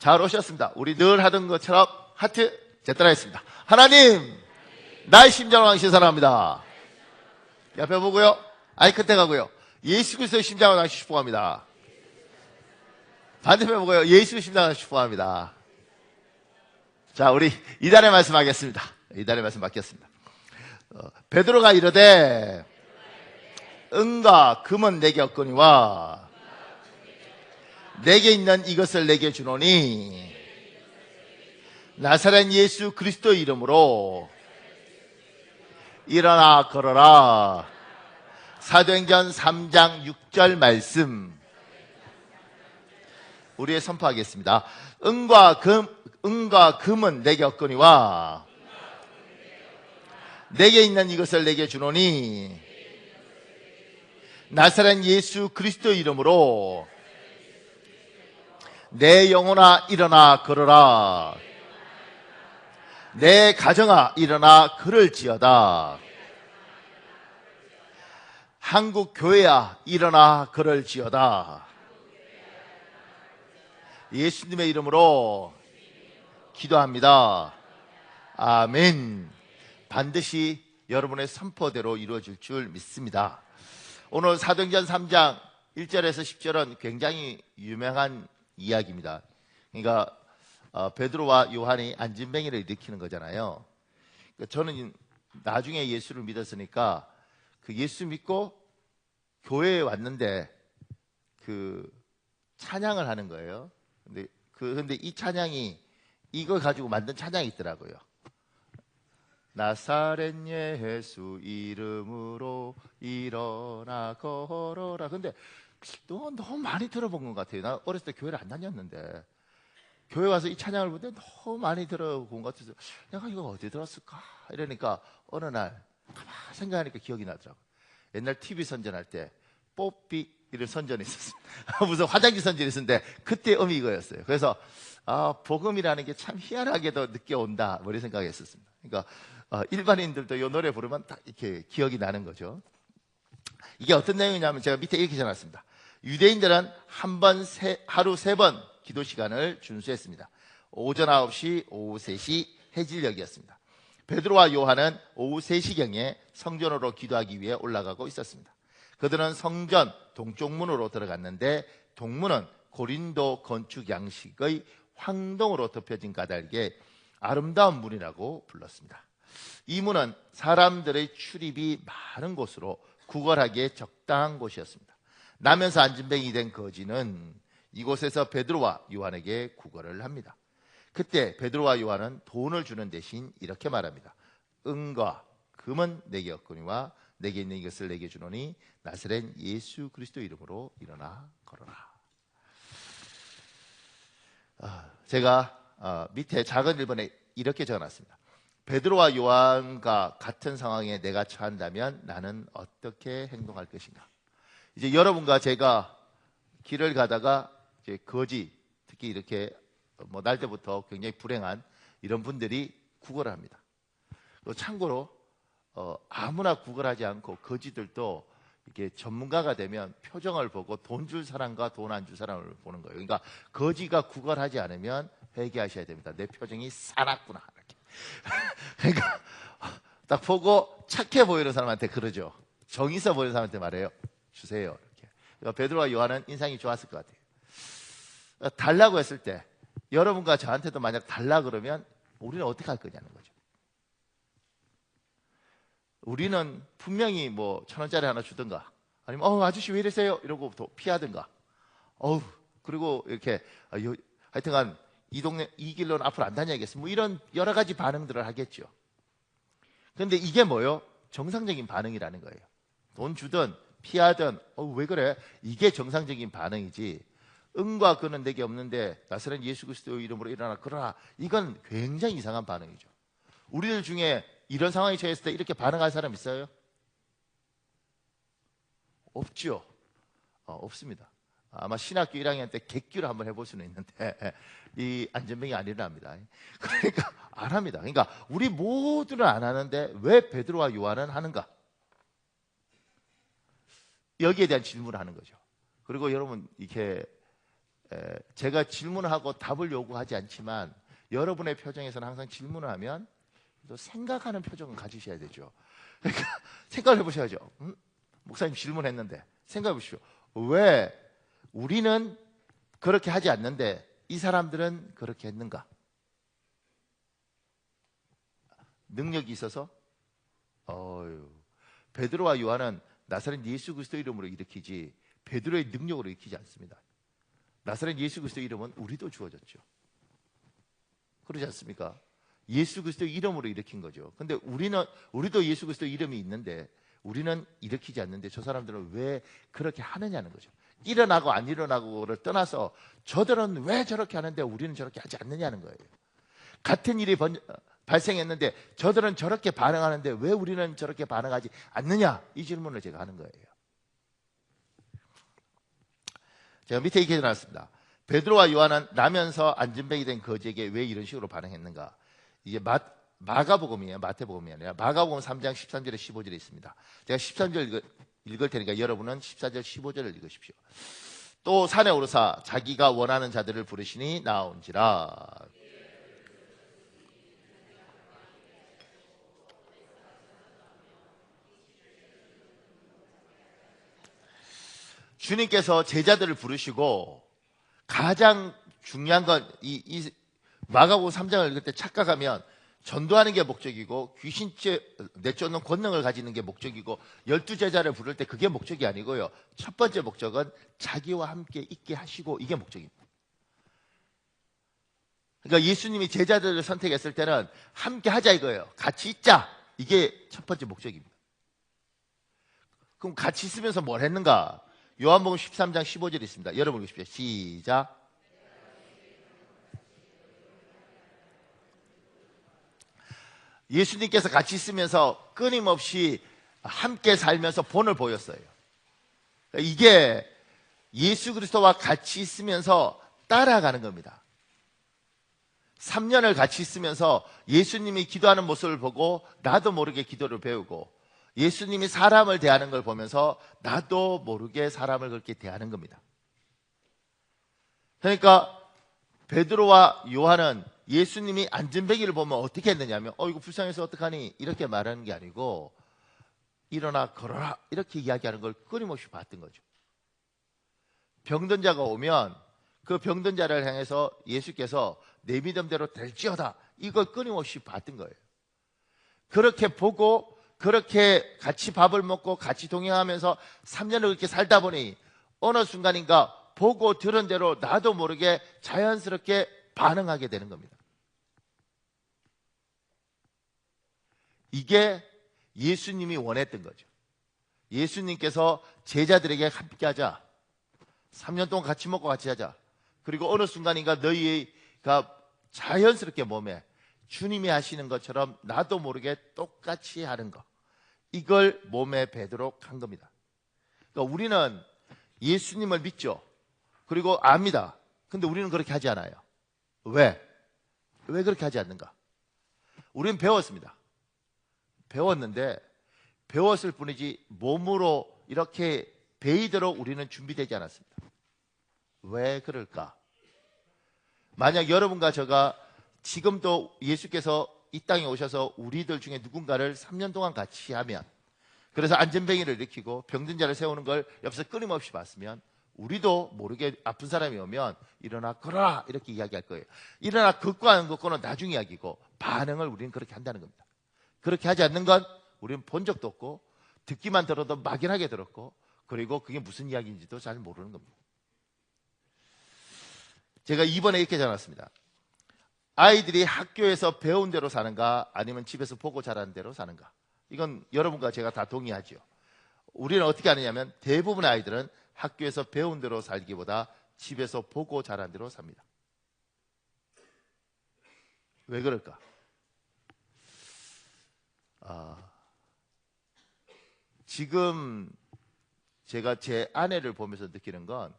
잘 오셨습니다. 우리 늘 하던 것처럼 하트 제따라했습니다. 하나님, 나의 심장을 왕신 사랑합니다. 옆에 보고요. 아이 컨택 하고요. 예수 그리스도의 심장을 왕신 축복합니다. 반대편 보고요. 예수 심장을 축복합니다. 자, 우리 이달의 말씀 하겠습니다. 이달의 말씀 맡겼습니다. 베드로가 이르되 은과 금은 내게 없거니와 내게 있는 이것을 내게 주노니 나사렛 예수 그리스도의 이름으로 일어나 걸어라. 사도행전 3장 6절 말씀 우리의 선포하겠습니다. 은과 금은 내게 없거니와 내게 있는 이것을 내게 주노니 나사렛 예수 그리스도의 이름으로 내 영혼아 일어나 걸어라. 내 가정아 일어나 걸을지어다. 한국 교회야 일어나 걸을지어다. 예수님의 이름으로 기도합니다. 아멘. 반드시 여러분의 선포대로 이루어질 줄 믿습니다. 오늘 사도행전 3장 1절에서 10절은 굉장히 유명한 이야기입니다. 그러니까 베드로와 요한이 안진뱅이를 일으키는 거잖아요. 그러니까 저는 나중에 예수를 믿었으니까 그 예수 믿고 교회에 왔는데 그 찬양을 하는 거예요. 근데 이 찬양이 이걸 가지고 만든 찬양이 있더라고요. 나사렛 예수 이름으로 일어나 걸어라. 근데 너무 많이 들어본 것 같아요. 나 어렸을 때 교회를 안 다녔는데 교회 와서 이 찬양을 보는데 너무 많이 들어본 것 같아서 내가 이거 어디 들었을까? 이러니까 어느 날 가만히 생각하니까 기억이 나더라고요. 옛날 TV 선전할 때 뽀삐 이런 선전이 있었어요. 무슨 화장지 선전이 있었는데 그때 이거였어요. 그래서 복음이라는 게 참 희한하게도 늦게 온다 뭐 이런 생각했었습니다. 그러니까 일반인들도 이 노래 부르면 딱 이렇게 기억이 나는 거죠. 이게 어떤 내용이냐면 제가 밑에 이렇게 적어놨습니다. 유대인들은 하루 3번 기도 시간을 준수했습니다. 오전 9시, 오후 3시, 해질녘이었습니다. 베드로와 요한은 오후 3시경에 성전으로 기도하기 위해 올라가고 있었습니다. 그들은 성전 동쪽 문으로 들어갔는데 동문은 고린도 건축 양식의 황동으로 덮여진 까닭에 아름다운 문이라고 불렀습니다. 이 문은 사람들의 출입이 많은 곳으로 구걸하기에 적당한 곳이었습니다. 나면서 안진뱅이 된 거지는 이곳에서 베드로와 요한에게 구걸을 합니다. 그때 베드로와 요한은 돈을 주는 대신 이렇게 말합니다. 은과 금은 내게 없거니와 내게 있는 이것을 내게 주노니 나사렛 예수 그리스도 이름으로 일어나 걸어라. 제가 밑에 작은 1번에 이렇게 적어놨습니다. 베드로와 요한과 같은 상황에 내가 처한다면 나는 어떻게 행동할 것인가? 이제 여러분과 제가 길을 가다가 이제 거지, 특히 이렇게 날 때부터 굉장히 불행한 이런 분들이 구걸을 합니다. 참고로 아무나 구걸하지 않고 거지들도 이렇게 전문가가 되면 표정을 보고 돈 줄 사람과 돈 안 줄 사람을 보는 거예요. 그러니까 거지가 구걸하지 않으면 회개하셔야 됩니다. 내 표정이 싸놨구나 이렇게. 그러니까 딱 보고 착해 보이는 사람한테 그러죠. 정 있어 보이는 사람한테 말해요. 주세요 이렇게. 그러니까 베드로와 요한은 인상이 좋았을 것 같아요. 달라고 했을 때 여러분과 저한테도 만약 달라 그러면 우리는 어떻게 할 거냐는 거죠. 우리는 분명히 뭐 1,000원짜리 하나 주든가 아니면 아저씨 왜 이러세요 이러고 피하든가 그리고 이렇게 하여튼간 이 동네 이 길로는 앞으로 안 다녀야겠어 뭐 이런 여러 가지 반응들을 하겠죠. 그런데 이게 뭐예요? 정상적인 반응이라는 거예요. 돈 주든 피하든 왜 그래? 이게 정상적인 반응이지. 은과 금은 내게 없는데 나사렛 예수 그리스도 이름으로 일어나 그러나 이건 굉장히 이상한 반응이죠. 우리들 중에 이런 상황에 처했을 때 이렇게 반응할 사람 있어요? 없죠. 없습니다. 아마 신학교 1학년 때 객규를 한번 해볼 수는 있는데 이 안전병이 안 일어납니다. 그러니까 안 합니다. 그러니까 우리 모두는 안 하는데 왜 베드로와 요한은 하는가? 여기에 대한 질문을 하는 거죠. 그리고 여러분 이렇게 제가 질문을 하고 답을 요구하지 않지만 여러분의 표정에서는 항상 질문을 하면 또 생각하는 표정을 가지셔야 되죠. 그러니까 생각을 해보셔야죠. 목사님 질문했는데 생각해 보십시오. 왜 우리는 그렇게 하지 않는데 이 사람들은 그렇게 했는가? 능력이 있어서? 베드로와 요한은 나사렛 예수 그리스도 이름으로 일으키지 베드로의 능력으로 일으키지 않습니다. 나사렛 예수 그리스도 이름은 우리도 주어졌죠. 그러지 않습니까? 예수 그리스도 이름으로 일으킨 거죠. 근데 우리도 예수 그리스도 이름이 있는데 우리는 일으키지 않는데 저 사람들은 왜 그렇게 하느냐는 거죠. 일어나고 안 일어나고를 떠나서 저들은 왜 저렇게 하는데 우리는 저렇게 하지 않느냐는 거예요. 같은 일이 발생했는데 저들은 저렇게 반응하는데 왜 우리는 저렇게 반응하지 않느냐, 이 질문을 제가 하는 거예요. 제가 밑에 이렇게 해놨습니다. 베드로와 요한은 나면서 안진뱅이 된 거지에게 왜 이런 식으로 반응했는가? 이제 마가복음이에요. 마태복음이 아니라 마가복음 3장 13절에 15절에 있습니다. 제가 13절 읽을 테니까 여러분은 14절 15절을 읽으십시오. 또 산에 오르사 자기가 원하는 자들을 부르시니 나온지라. 주님께서 제자들을 부르시고 가장 중요한 건 이 마가복음 3장을 읽을 때 착각하면 전도하는 게 목적이고 귀신 내쫓는 권능을 가지는 게 목적이고 12제자를 부를 때 그게 목적이 아니고요. 첫 번째 목적은 자기와 함께 있게 하시고, 이게 목적입니다. 그러니까 예수님이 제자들을 선택했을 때는 함께 하자 이거예요. 같이 있자, 이게 첫 번째 목적입니다. 그럼 같이 있으면서 뭘 했는가? 요한복음 13장 15절이 있습니다. 여러분 읽으십시오. 시작. 예수님께서 같이 있으면서 끊임없이 함께 살면서 본을 보였어요. 이게 예수 그리스도와 같이 있으면서 따라가는 겁니다. 3년을 같이 있으면서 예수님이 기도하는 모습을 보고 나도 모르게 기도를 배우고, 예수님이 사람을 대하는 걸 보면서 나도 모르게 사람을 그렇게 대하는 겁니다. 그러니까 베드로와 요한은 예수님이 안진뱅이를 보면 어떻게 했느냐면 이거 불쌍해서 어떡하니 이렇게 말하는 게 아니고 일어나 걸어라 이렇게 이야기하는 걸 끊임없이 봤던 거죠. 병든 자가 오면 그 병든 자를 향해서 예수께서 내 믿음대로 될지어다, 이걸 끊임없이 봤던 거예요. 그렇게 보고 그렇게 같이 밥을 먹고 같이 동행하면서 3년을 그렇게 살다 보니 어느 순간인가 보고 들은 대로 나도 모르게 자연스럽게 반응하게 되는 겁니다. 이게 예수님이 원했던 거죠. 예수님께서 제자들에게 함께 하자, 3년 동안 같이 먹고 같이 하자, 그리고 어느 순간인가 너희가 자연스럽게 몸에 주님이 하시는 것처럼 나도 모르게 똑같이 하는 거, 이걸 몸에 배도록 한 겁니다. 그러니까 우리는 예수님을 믿죠. 그리고 압니다. 근데 우리는 그렇게 하지 않아요. 왜 그렇게 하지 않는가? 우리는 배웠습니다. 배웠는데 배웠을 뿐이지 몸으로 이렇게 베이도록 우리는 준비되지 않았습니다. 왜 그럴까? 만약 여러분과 제가 지금도 예수께서 이 땅에 오셔서 우리들 중에 누군가를 3년 동안 같이 하면, 그래서 안전뱅이를 일으키고 병든 자를 세우는 걸 옆에서 끊임없이 봤으면 우리도 모르게 아픈 사람이 오면 일어나 걸어라 이렇게 이야기할 거예요. 일어나 걷고 하는 것과는 나중 이야기고, 반응을 우리는 그렇게 한다는 겁니다. 그렇게 하지 않는 건 우리는 본 적도 없고 듣기만 들어도 막연하게 들었고, 그리고 그게 무슨 이야기인지도 잘 모르는 겁니다. 제가 이번에 이렇게 적어놨습니다. 아이들이 학교에서 배운 대로 사는가 아니면 집에서 보고 자란 대로 사는가? 이건 여러분과 제가 다 동의하죠. 우리는 어떻게 하느냐면 대부분의 아이들은 학교에서 배운 대로 살기보다 집에서 보고 자란 대로 삽니다. 왜 그럴까? 지금 제가 제 아내를 보면서 느끼는 건,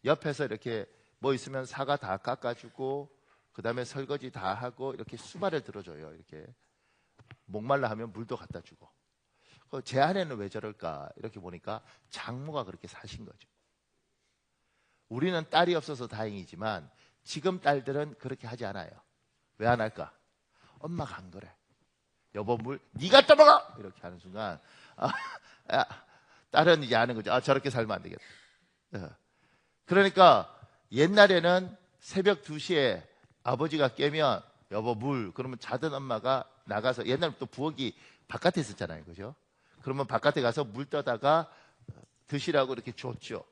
옆에서 이렇게 뭐 있으면 사과 다 깎아주고 그 다음에 설거지 다 하고 이렇게 수발을 들어줘요. 이렇게 목말라 하면 물도 갖다 주고. 제 아내는 왜 저럴까 이렇게 보니까 장모가 그렇게 사신 거죠. 우리는 딸이 없어서 다행이지만 지금 딸들은 그렇게 하지 않아요. 왜 안 할까? 엄마가 안 그래. 여보 물 네가 떠먹어! 이렇게 하는 순간 딸은 이제 아는 거죠. 저렇게 살면 안 되겠다. 그러니까 옛날에는 새벽 2시에 아버지가 깨면 여보 물, 그러면 자던 엄마가 나가서, 옛날에 또 부엌이 바깥에 있었잖아요. 그죠? 그러면 바깥에 가서 물 떠다가 드시라고 이렇게 줬죠.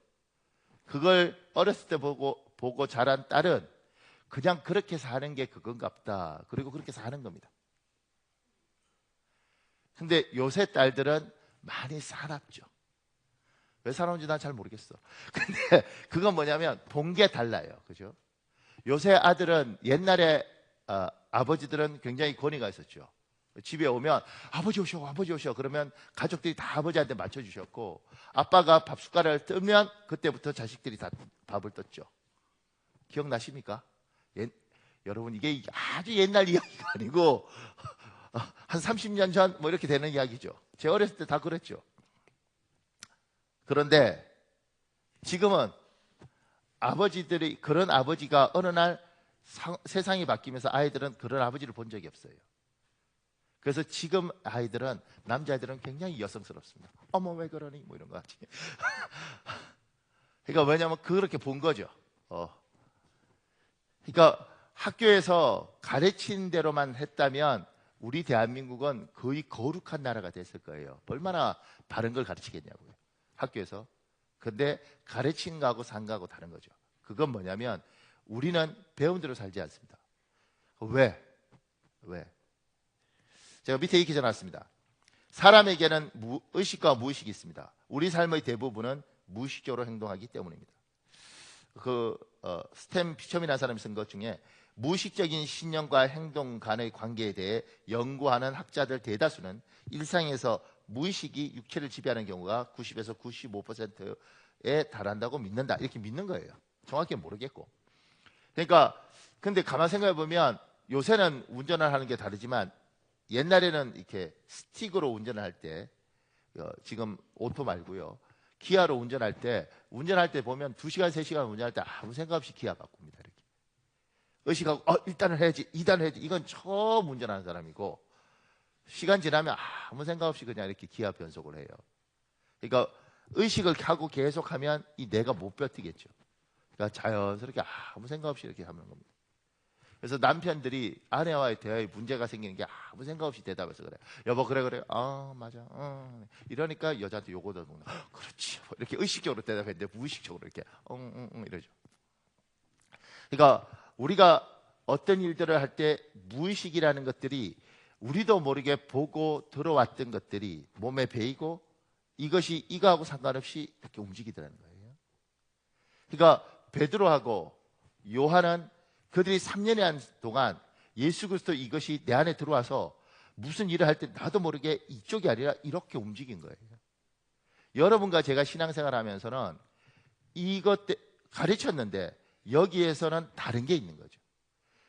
그걸 어렸을 때 보고 자란 딸은 그냥 그렇게 사는 게 그건갑다. 그리고 그렇게 사는 겁니다. 근데 요새 딸들은 많이 살았죠. 왜 살아온지 난 잘 모르겠어. 근데 그건 뭐냐면 본 게 달라요. 그죠? 요새 아들은 옛날에 아버지들은 굉장히 권위가 있었죠. 집에 오면 아버지 오셔, 아버지 오셔. 그러면 가족들이 다 아버지한테 맞춰주셨고, 아빠가 밥 숟가락을 뜨면 그때부터 자식들이 다 밥을 떴죠. 기억나십니까? 여러분 이게 아주 옛날 이야기가 아니고 한 30년 전 뭐 이렇게 되는 이야기죠. 제 어렸을 때 다 그랬죠. 그런데 지금은 아버지들이, 그런 아버지가 어느 날 세상이 바뀌면서 아이들은 그런 아버지를 본 적이 없어요. 그래서 지금 아이들은, 남자애들은 굉장히 여성스럽습니다. 어머 왜 그러니? 뭐 이런 거 같이. 그러니까 왜냐하면 그렇게 본 거죠. 그러니까 학교에서 가르친 대로만 했다면 우리 대한민국은 거의 거룩한 나라가 됐을 거예요. 얼마나 바른 걸 가르치겠냐고요, 학교에서. 근데 가르친 거하고 산 거하고 다른 거죠. 그건 뭐냐면 우리는 배운 대로 살지 않습니다. 왜? 제가 밑에 이렇게 적어놨습니다. 사람에게는 의식과 무의식이 있습니다. 우리 삶의 대부분은 무의식적으로 행동하기 때문입니다. 스템 피첨이라는 사람이 쓴 것 중에 무의식적인 신념과 행동 간의 관계에 대해 연구하는 학자들 대다수는 일상에서 무의식이 육체를 지배하는 경우가 90에서 95%에 달한다고 믿는다. 이렇게 믿는 거예요. 정확히 모르겠고. 그러니까 근데 가만 생각해 보면 요새는 운전을 하는 게 다르지만 옛날에는 이렇게 스틱으로 운전을 할 때, 지금 오토 말고요, 기아로 운전할 때 보면 2시간 3시간 운전할 때 아무 생각 없이 기아 바꿉니다. 이렇게 의식하고 1단을 해야지, 2단을 해야지. 이건 처음 운전하는 사람이고, 시간 지나면 아무 생각 없이 그냥 이렇게 기아 변속을 해요. 그러니까 의식을 하고 계속하면 이 뇌가 못 버티겠죠. 그러니까 자연스럽게 아무 생각 없이 이렇게 하는 겁니다. 그래서 남편들이 아내와의 대화에 문제가 생기는 게 아무 생각 없이 대답해서 그래요. 여보 그래 맞아 이러니까 여자한테 요거도 먹는 그렇지 이렇게 의식적으로 대답했는데 무의식적으로 이렇게 이러죠. 그러니까 우리가 어떤 일들을 할 때 무의식이라는 것들이 우리도 모르게 보고 들어왔던 것들이 몸에 배이고 이것이 이거하고 상관없이 이렇게 움직이더라는 거예요. 그러니까 베드로하고 요한은 그들이 3년의 동안 예수 그리스도 이것이 내 안에 들어와서 무슨 일을 할 때 나도 모르게 이쪽이 아니라 이렇게 움직인 거예요. 여러분과 제가 신앙생활 하면서는 이것 가르쳤는데 여기에서는 다른 게 있는 거죠.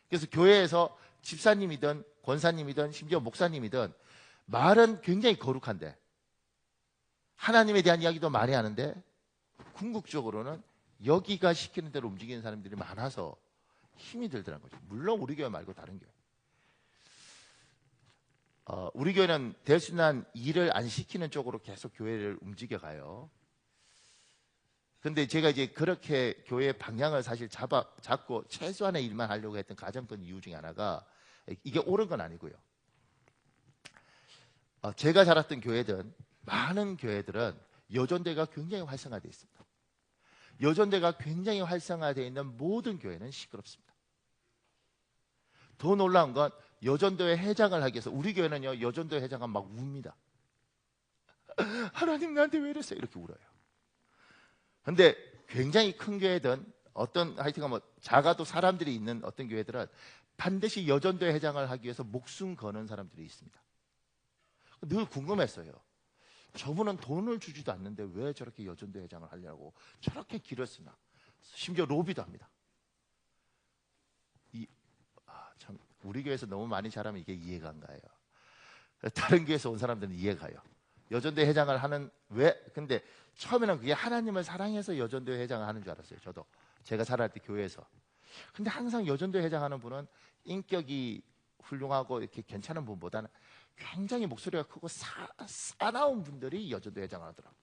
그래서 교회에서 집사님이든 권사님이든 심지어 목사님이든 말은 굉장히 거룩한데 하나님에 대한 이야기도 많이 하는데 궁극적으로는 여기가 시키는 대로 움직이는 사람들이 많아서 힘이 들더라는 거죠. 물론 우리 교회 말고 다른 교회. 우리 교회는 대순한 일을 안 시키는 쪽으로 계속 교회를 움직여가요. 근데 제가 이제 그렇게 교회 방향을 사실 잡고 최소한의 일만 하려고 했던 가장 큰 이유 중에 하나가 이게 옳은 건 아니고요. 제가 자랐던 교회든 많은 교회들은 여전대가 굉장히 활성화되어 있습니다. 여전대가 굉장히 활성화되어 있는 모든 교회는 시끄럽습니다. 더 놀라운 건 여전도회 회장을 하기 위해서 우리 교회는요, 여전도회 회장은 막 웁니다. 하나님 나한테 왜 이랬어요? 이렇게 울어요. 근데 굉장히 큰 교회든 어떤 하여튼 뭐 작아도 사람들이 있는 어떤 교회들은 반드시 여전도회 회장을 하기 위해서 목숨 거는 사람들이 있습니다. 늘 궁금했어요. 저분은 돈을 주지도 않는데 왜 저렇게 여전도 회장을 하려고 저렇게 길을 쓰나. 심지어 로비도 합니다. 참 우리 교회에서 너무 많이 잘하면 이게 이해가 안 가요. 다른 교회에서 온 사람들은 이해가요. 여전도 회장을 하는 왜? 근데 처음에는 그게 하나님을 사랑해서 여전도회 회장을 하는 줄 알았어요. 저도 제가 살아갈 때 교회에서. 근데 항상 여전도회 회장하는 분은 인격이 훌륭하고 이렇게 괜찮은 분보다는 굉장히 목소리가 크고 사나운 분들이 여전도회 회장을 하더라고요.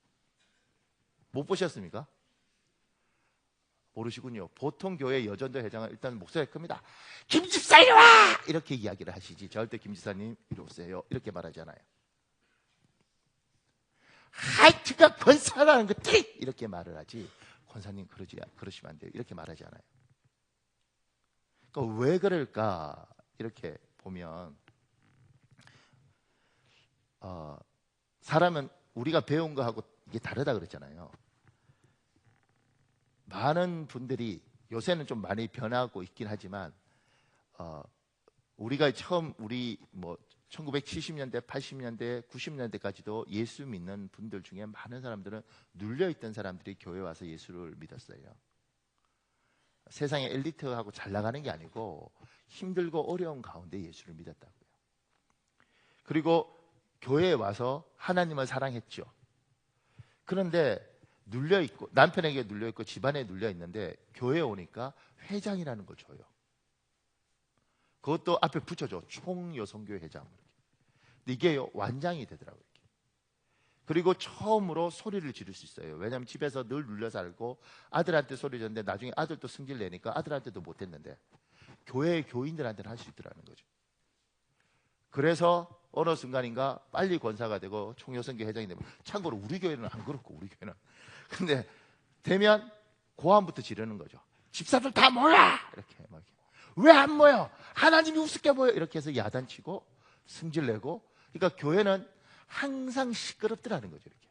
못 보셨습니까? 모르시군요. 보통 교회 여전도회 회장은 일단 목소리가 큽니다. 김 집사 이리 와! 이렇게 이야기를 하시지 절대 김 집사님 이리 오세요 이렇게 말하잖아요. 하이트가 권사라는 것들이 이렇게 말을 하지, 권사님 그러시면 안 돼요 이렇게 말하지 않아요. 그러니까 왜 그럴까 이렇게 보면 사람은 우리가 배운 거하고 이게 다르다 그랬잖아요. 많은 분들이 요새는 좀 많이 변하고 있긴 하지만 우리가 처음 우리 뭐 1970년대, 80년대, 90년대까지도 예수 믿는 분들 중에 많은 사람들은 눌려있던 사람들이 교회 와서 예수를 믿었어요. 세상의 엘리트하고 잘 나가는 게 아니고 힘들고 어려운 가운데 예수를 믿었다고요. 그리고 교회에 와서 하나님을 사랑했죠. 그런데 눌려있고 남편에게 눌려있고 집안에 눌려있는데 교회에 오니까 회장이라는 걸 줘요. 그것도 앞에 붙여줘. 총여성교회 회장. 근데 이게 완장이 되더라고요. 그리고 처음으로 소리를 지를 수 있어요. 왜냐하면 집에서 늘 눌려 살고 아들한테 소리 졌는데 나중에 아들도 승질 내니까 아들한테도 못했는데 교회 교인들한테는 할 수 있더라는 거죠. 그래서 어느 순간인가 빨리 권사가 되고 총여성교회 회장이 되면, 참고로 우리 교회는 안 그렇고 우리 교회는 근데 되면 고함부터 지르는 거죠. 집사들 다 모여! 이렇게 막 왜 안 모여? 하나님이 우습게 보여! 이렇게 해서 야단치고 승질내고. 그러니까 교회는 항상 시끄럽더라는 거죠. 이렇게.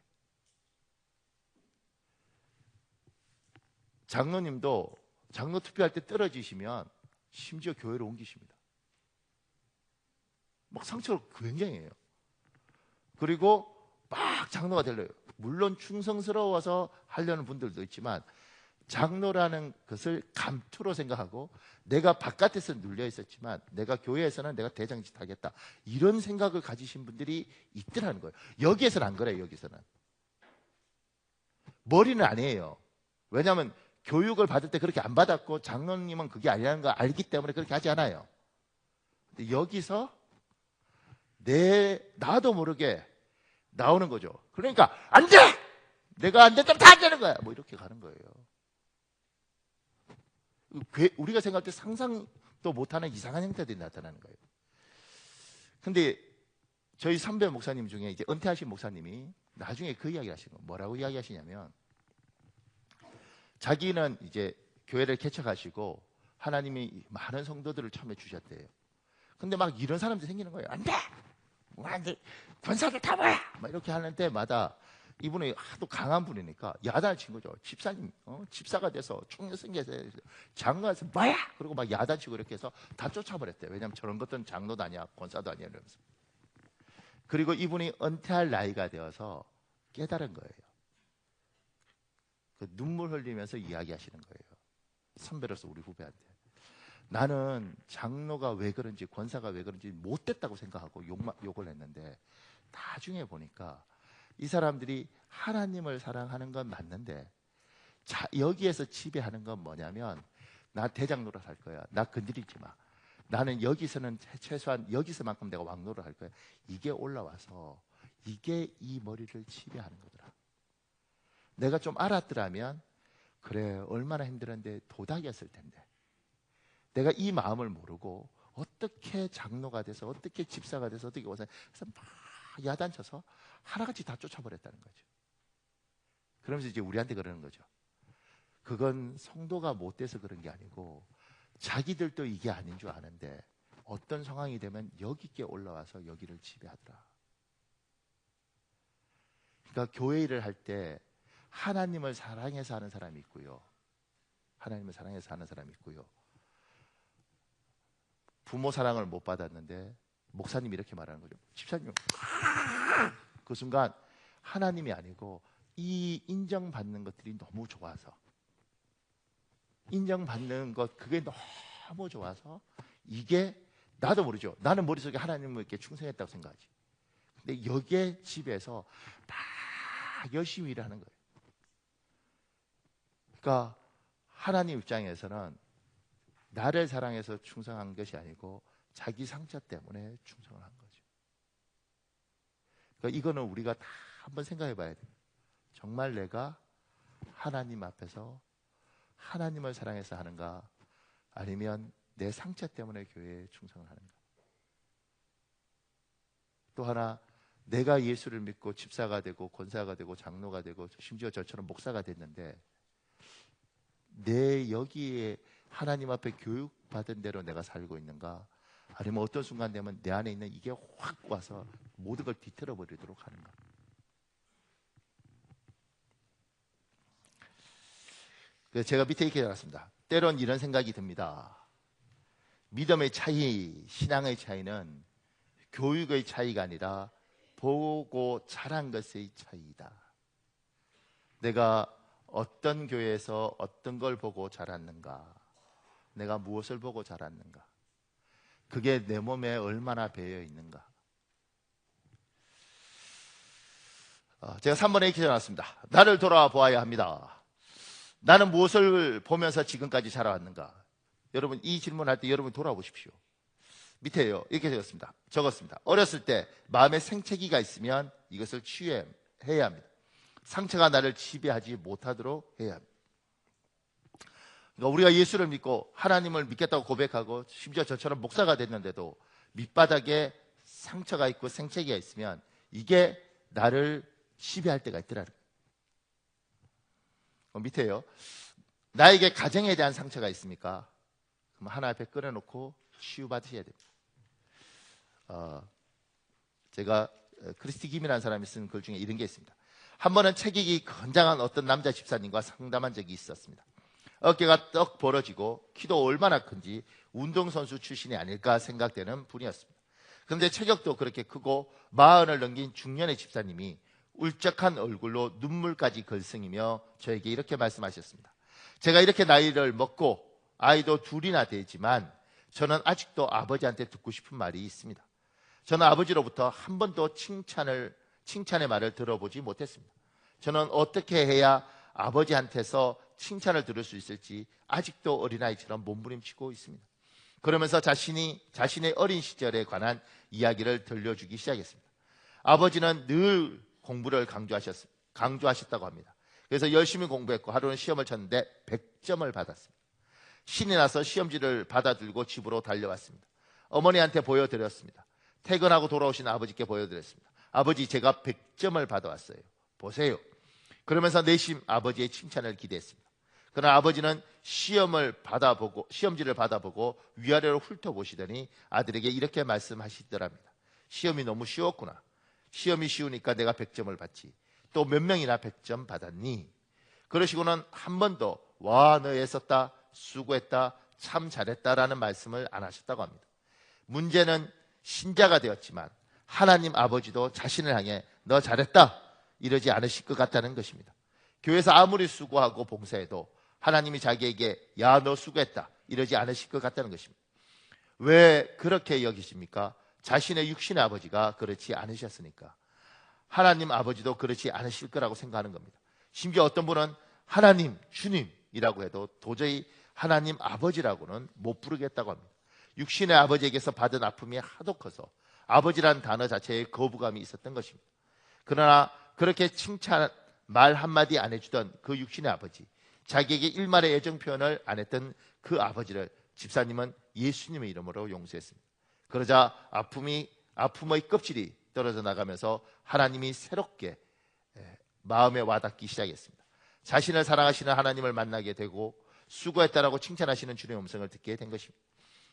장로님도 장로 투표할 때 떨어지시면 심지어 교회로 옮기십니다. 막 상처가 굉장해요. 그리고 막 장로가 되려요. 물론 충성스러워서 하려는 분들도 있지만 장로라는 것을 감투로 생각하고 내가 바깥에서 눌려 있었지만 내가 교회에서는 내가 대장짓 하겠다 이런 생각을 가지신 분들이 있더라는 거예요. 여기에서는 안 그래요. 여기서는 머리는 아니에요. 왜냐하면 교육을 받을 때 그렇게 안 받았고 장로님은 그게 아니라는 걸 알기 때문에 그렇게 하지 않아요. 근데 여기서 나도 모르게 나오는 거죠. 그러니까 안 돼! 내가 안 됐다면 다 안 되는 거야! 뭐 이렇게 가는 거예요. 우리가 생각할 때 상상도 못하는 이상한 형태들이 나타나는 거예요. 근데 저희 선배 목사님 중에 이제 은퇴하신 목사님이 나중에 그 이야기 하시는 거예요. 뭐라고 이야기 하시냐면 자기는 이제 교회를 개척하시고 하나님이 많은 성도들을 처음에 주셨대요. 근데 막 이런 사람들이 생기는 거예요. 안 돼! 뭐 안 돼! 권사들 다 뭐야! 막 이렇게 하는 때마다 이분이 하도 강한 분이니까 야단을 친 거죠. 집사님, 집사가 돼서 총여성교에서 장로에서 뭐야! 그리고 막 야단치고 이렇게 해서 다 쫓아버렸대요. 왜냐하면 저런 것들은 장로도 아니야, 권사도 아니야 이러면서. 그리고 이분이 은퇴할 나이가 되어서 깨달은 거예요. 그 눈물 흘리면서 이야기하시는 거예요. 선배로서 우리 후배한테. 나는 장로가 왜 그런지 권사가 왜 그런지 못됐다고 생각하고 욕을 했는데 나중에 보니까 이 사람들이 하나님을 사랑하는 건 맞는데 여기에서 지배하는 건 뭐냐면 나 대장노릇 할 거야. 나 건드리지 마. 나는 여기서는 최소한 여기서만큼 내가 왕노릇 할 거야. 이게 올라와서 이게 이 머리를 지배하는 거더라. 내가 좀 알았더라면 그래 얼마나 힘들었는데 도닥이었을 텐데 내가 이 마음을 모르고 어떻게 장로가 돼서 어떻게 집사가 돼서 어떻게 와서 그래서 막 야단쳐서 하나같이 다 쫓아버렸다는 거죠. 그러면서 이제 우리한테 그러는 거죠. 그건 성도가 못 돼서 그런 게 아니고 자기들도 이게 아닌 줄 아는데 어떤 상황이 되면 여기 있게 올라와서 여기를 지배하더라. 그러니까 교회 일을 할 때 하나님을 사랑해서 하는 사람이 있고요. 하나님을 사랑해서 하는 사람이 있고요. 부모 사랑을 못 받았는데 목사님이 이렇게 말하는 거죠. 집사님, 그 순간 하나님이 아니고 이 인정받는 것들이 너무 좋아서 인정받는 것 그게 너무 좋아서 이게 나도 모르죠. 나는 머릿속에 하나님을 이렇게 충성했다고 생각하지. 근데 여기에 집에서 막 열심히 일하는 거예요. 그러니까 하나님 입장에서는 나를 사랑해서 충성한 것이 아니고 자기 상처 때문에 충성을 한 거죠. 그러니까 이거는 우리가 다 한번 생각해 봐야 돼요. 정말 내가 하나님 앞에서 하나님을 사랑해서 하는가, 아니면 내 상처 때문에 교회에 충성을 하는가. 또 하나, 내가 예수를 믿고 집사가 되고 권사가 되고 장로가 되고 심지어 저처럼 목사가 됐는데 내 여기에 하나님 앞에 교육받은 대로 내가 살고 있는가, 아니면 어떤 순간 되면 내 안에 있는 이게 확 와서 모든 걸 뒤틀어 버리도록 하는가. 그래서 제가 밑에 이렇게 적었습니다. 때론 이런 생각이 듭니다. 믿음의 차이, 신앙의 차이는 교육의 차이가 아니라 보고 자란 것의 차이이다. 내가 어떤 교회에서 어떤 걸 보고 자랐는가, 내가 무엇을 보고 자랐는가, 그게 내 몸에 얼마나 배어 있는가. 제가 3번에 이렇게 적어놨습니다. 나를 돌아보아야 합니다. 나는 무엇을 보면서 지금까지 자라왔는가. 여러분, 이 질문할 때 여러분 돌아보십시오. 밑에요, 이렇게 적었습니다. 어렸을 때 마음에 생채기가 있으면 이것을 치유해야 합니다. 상처가 나를 지배하지 못하도록 해야 합니다. 그러니까 우리가 예수를 믿고 하나님을 믿겠다고 고백하고 심지어 저처럼 목사가 됐는데도 밑바닥에 상처가 있고 생채기가 있으면 이게 나를 지배할 때가 있더라는 거예요. 밑에요, 나에게 가정에 대한 상처가 있습니까? 그럼 하나 앞에 끌어놓고 치유받으셔야 됩니다. 제가 크리스티 김이라는 사람이 쓴 글 중에 이런 게 있습니다. 한 번은 체격이 건장한 어떤 남자 집사님과 상담한 적이 있었습니다. 어깨가 떡 벌어지고 키도 얼마나 큰지 운동선수 출신이 아닐까 생각되는 분이었습니다. 그런데 체격도 그렇게 크고 40을 넘긴 중년의 집사님이 울적한 얼굴로 눈물까지 걸승이며 저에게 이렇게 말씀하셨습니다. 제가 이렇게 나이를 먹고 아이도 둘이나 되지만 저는 아직도 아버지한테 듣고 싶은 말이 있습니다. 저는 아버지로부터 한 번도 칭찬의 말을 들어보지 못했습니다. 저는 어떻게 해야 아버지한테서 칭찬을 들을 수 있을지 아직도 어린아이처럼 몸부림치고 있습니다. 그러면서 자신의 어린 시절에 관한 이야기를 들려주기 시작했습니다. 아버지는 늘 공부를 강조하셨다고 합니다. 그래서 열심히 공부했고 하루는 시험을 쳤는데 100점을 받았습니다. 신이 나서 시험지를 받아 들고 집으로 달려왔습니다. 어머니한테 보여드렸습니다. 퇴근하고 돌아오신 아버지께 보여드렸습니다. 아버지, 제가 100점을 받아왔어요. 보세요. 그러면서 내심 아버지의 칭찬을 기대했습니다. 그러나 아버지는 시험지를 받아보고 위아래로 훑어보시더니 아들에게 이렇게 말씀하시더랍니다. 시험이 너무 쉬웠구나. 시험이 쉬우니까 내가 100점을 받지. 또 몇 명이나 100점 받았니? 그러시고는 한 번도 와, 너 애썼다, 수고했다, 참 잘했다라는 말씀을 안 하셨다고 합니다. 문제는 신자가 되었지만 하나님 아버지도 자신을 향해 너 잘했다 이러지 않으실 것 같다는 것입니다. 교회에서 아무리 수고하고 봉사해도 하나님이 자기에게 야, 너 수고했다 이러지 않으실 것 같다는 것입니다. 왜 그렇게 여기십니까? 자신의 육신의 아버지가 그렇지 않으셨으니까. 하나님 아버지도 그렇지 않으실 거라고 생각하는 겁니다. 심지어 어떤 분은 하나님, 주님이라고 해도 도저히 하나님 아버지라고는 못 부르겠다고 합니다. 육신의 아버지에게서 받은 아픔이 하도 커서 아버지라는 단어 자체에 거부감이 있었던 것입니다. 그러나 그렇게 칭찬 말 한마디 안 해주던 그 육신의 아버지, 자기에게 일말의 애정 표현을 안 했던 그 아버지를 집사님은 예수님의 이름으로 용서했습니다. 그러자 아픔의 껍질이 떨어져 나가면서 하나님이 새롭게 마음에 와닿기 시작했습니다. 자신을 사랑하시는 하나님을 만나게 되고 수고했다라고 칭찬하시는 주님의 음성을 듣게 된 것입니다.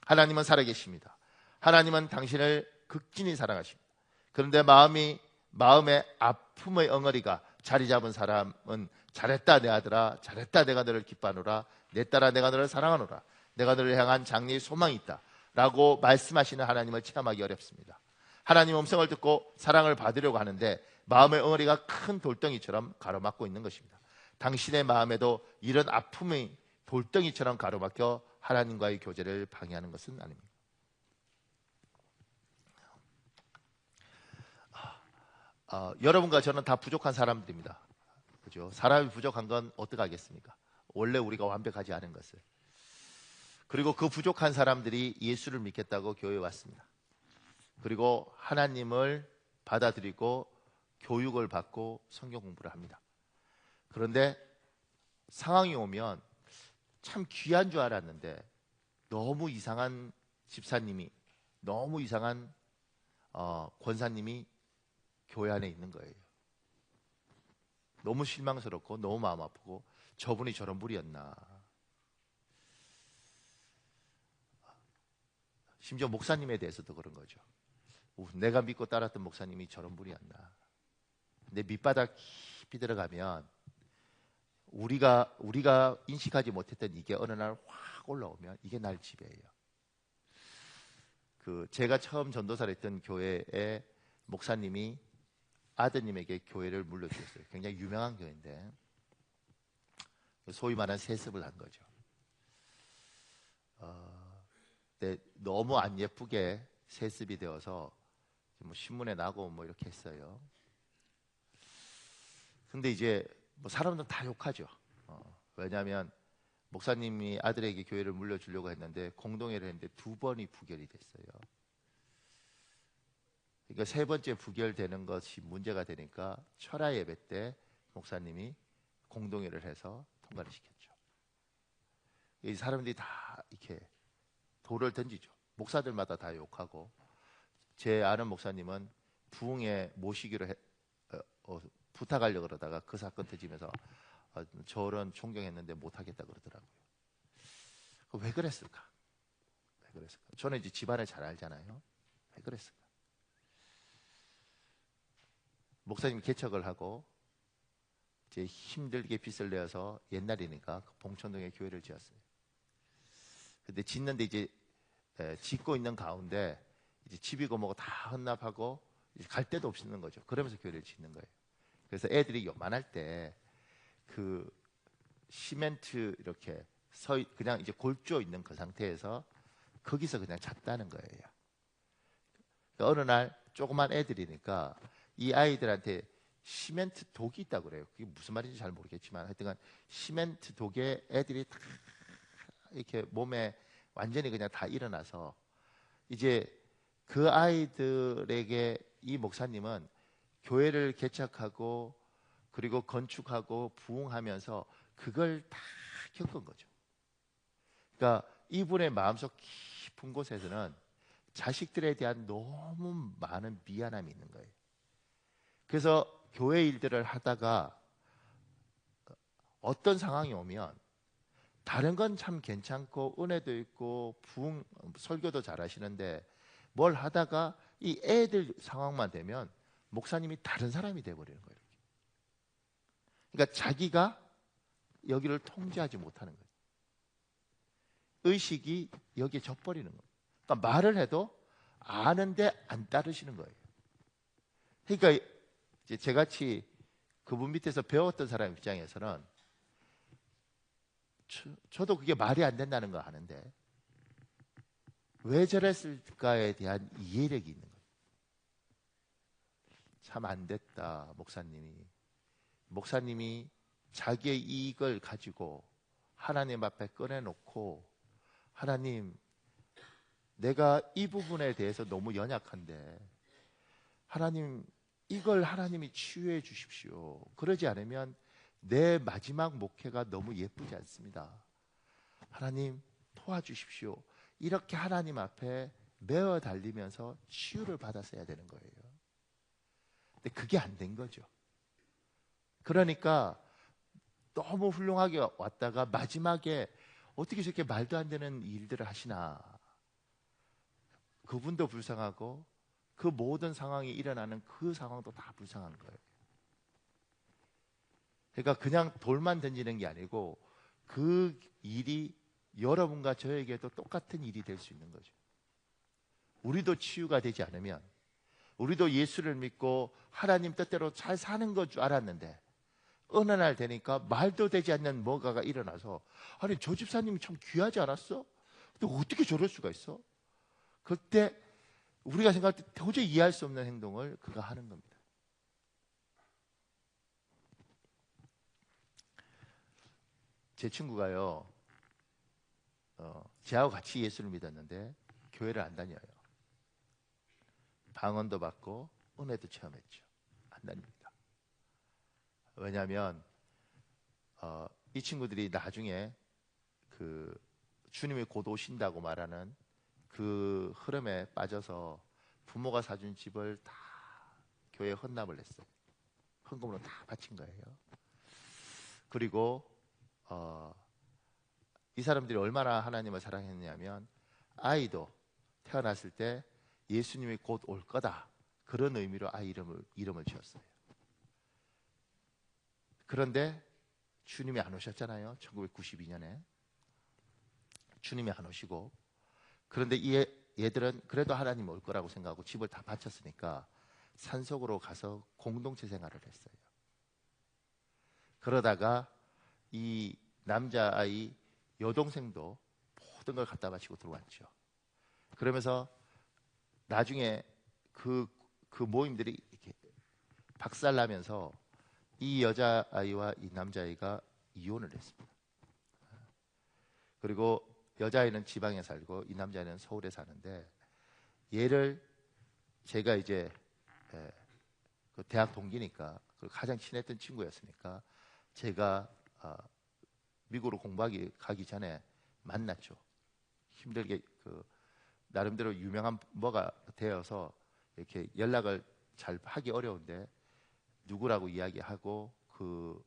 하나님은 살아계십니다. 하나님은 당신을 극진히 사랑하십니다. 그런데 마음에 아픔의 엉어리가 자리 잡은 사람은 잘했다 내 아들아, 잘했다 내가 너를 기뻐하노라, 내 딸아 내가 너를 사랑하노라, 내가 너를 향한 장래의 소망이 있다 라고 말씀하시는 하나님을 체험하기 어렵습니다. 하나님의 음성을 듣고 사랑을 받으려고 하는데 마음의 엉어리가 큰 돌덩이처럼 가로막고 있는 것입니다. 당신의 마음에도 이런 아픔의 돌덩이처럼 가로막혀 하나님과의 교제를 방해하는 것은 아닙니다. 여러분과 저는 다 부족한 사람들입니다. 그죠? 사람이 부족한 건 어떡하겠습니까? 원래 우리가 완벽하지 않은 것을. 그리고 그 부족한 사람들이 예수를 믿겠다고 교회에 왔습니다. 그리고 하나님을 받아들이고 교육을 받고 성경 공부를 합니다. 그런데 상황이 오면 참 귀한 줄 알았는데 너무 이상한 집사님이, 너무 이상한 권사님이 교회 안에 있는 거예요. 너무 실망스럽고 너무 마음 아프고, 저분이 저런 분이었나. 심지어 목사님에 대해서도 그런 거죠. 내가 믿고 따랐던 목사님이 저런 분이었나. 근데 밑바닥 깊이 들어가면 우리가 인식하지 못했던 이게 어느 날 확 올라오면 이게 날 지배해요. 제가 처음 전도사를 했던 교회의 목사님이 아드님에게 교회를 물려주셨어요. 굉장히 유명한 교회인데 소위 말하는 세습을 한 거죠. 근데 너무 안 예쁘게 세습이 되어서 뭐 신문에 나고 뭐 이렇게 했어요. 근데 이제 뭐 사람들은 다 욕하죠. 왜냐하면 목사님이 아들에게 교회를 물려주려고 했는데 공동회를 했는데 2번이 부결이 됐어요. 그러니까 3번째 부결되는 것이 문제가 되니까 철야 예배 때 목사님이 공동회를 해서 통과를 시켰죠. 이 사람들이 다 이렇게 돌을 던지죠. 목사들마다 다 욕하고, 제 아는 목사님은 부흥에 모시기로 부탁하려고 그러다가 그 사건 터지면서 저런 존경했는데 못하겠다 그러더라고요. 왜 그랬을까? 왜 그랬을까? 저는 이제 집안을 잘 알잖아요. 왜 그랬을까? 목사님이 개척을 하고 이제 힘들게 빚을 내어서, 옛날이니까 봉천동에 교회를 지었어요. 근데 짓는데 이제 짓고 있는 가운데 이제 집이고 뭐고 다 헌납하고 이제 갈 데도 없는 거죠. 그러면서 교회를 짓는 거예요. 그래서 애들이 요만할 때 그 시멘트 이렇게 그냥 이제 골조 있는 그 상태에서 거기서 그냥 잤다는 거예요. 그러니까 어느 날 조그만 애들이니까 이 아이들한테 시멘트 독이 있다고 그래요. 그게 무슨 말인지 잘 모르겠지만 하여튼 시멘트 독에 애들이 다 이렇게 몸에 완전히 그냥 다 일어나서, 이제 그 아이들에게 이 목사님은 교회를 개척하고 그리고 건축하고 부흥하면서 그걸 다 겪은 거죠. 그러니까 이분의 마음속 깊은 곳에서는 자식들에 대한 너무 많은 미안함이 있는 거예요. 그래서 교회 일들을 하다가 어떤 상황이 오면 다른 건 참 괜찮고 은혜도 있고 부흥 설교도 잘 하시는데 뭘 하다가 이 애들 상황만 되면 목사님이 다른 사람이 돼버리는 거예요. 그러니까 자기가 여기를 통제하지 못하는 거예요. 의식이 여기에 젖버리는 거예요. 그러니까 말을 해도 아는데 안 따르시는 거예요. 그러니까 이제 제같이 그분 밑에서 배웠던 사람 입장에서는 저도 그게 말이 안 된다는 거 아는데 왜 저랬을까에 대한 이해력이 있는 거예요. 참 안 됐다. 목사님이 자기의 이익을 가지고 하나님 앞에 꺼내놓고, 하나님, 내가 이 부분에 대해서 너무 연약한데 하나님, 이걸 하나님이 치유해 주십시오. 그러지 않으면 내 마지막 목회가 너무 예쁘지 않습니다. 하나님 도와주십시오. 이렇게 하나님 앞에 매어 달리면서 치유를 받았어야 되는 거예요. 근데 그게 안 된 거죠. 그러니까 너무 훌륭하게 왔다가 마지막에 어떻게 저렇게 말도 안 되는 일들을 하시나. 그분도 불쌍하고 그 모든 상황이 일어나는 그 상황도 다 불쌍한 거예요. 그러니까 그냥 돌만 던지는 게 아니고 그 일이 여러분과 저에게도 똑같은 일이 될 수 있는 거죠. 우리도 치유가 되지 않으면, 우리도 예수를 믿고 하나님 뜻대로 잘 사는 것 줄 알았는데 어느 날 되니까 말도 되지 않는 뭐가가 일어나서, 아니 저 집사님이 참 귀하지 않았어? 근데 어떻게 저럴 수가 있어? 그때 우리가 생각할 때 도저히 이해할 수 없는 행동을 그가 하는 겁니다. 제 친구가요, 저하고 같이 예수를 믿었는데 교회를 안 다녀요. 방언도 받고 은혜도 체험했죠. 안 다닙니다. 왜냐하면 이 친구들이 나중에 그 주님이 곧 오신다고 말하는 그 흐름에 빠져서 부모가 사준 집을 다 교회에 헌납을 했어요. 헌금으로 다 바친 거예요. 그리고 이 사람들이 얼마나 하나님을 사랑했냐면 아이도 태어났을 때 예수님이 곧 올 거다, 그런 의미로 아이 이름을 지었어요. 그런데 주님이 안 오셨잖아요. 1992년에 주님이 안 오시고, 그런데 얘들은 그래도 하나님 올 거라고 생각하고 집을 다 바쳤으니까 산속으로 가서 공동체 생활을 했어요. 그러다가 이 남자아이 여동생도 모든 걸 갖다 바치고 들어왔죠. 그러면서 나중에 그 모임들이 이렇게 박살나면서 이 여자아이와 이 남자아이가 이혼을 했습니다. 그리고 여자아이는 지방에 살고 이 남자아이는 서울에 사는데, 얘를 제가 이제 그 대학 동기니까 가장 친했던 친구였으니까 제가 미국으로 공부하기 가기 전에 만났죠. 힘들게 나름대로 유명한 뭐가 되어서 이렇게 연락을 잘 하기 어려운데 누구라고 이야기하고 그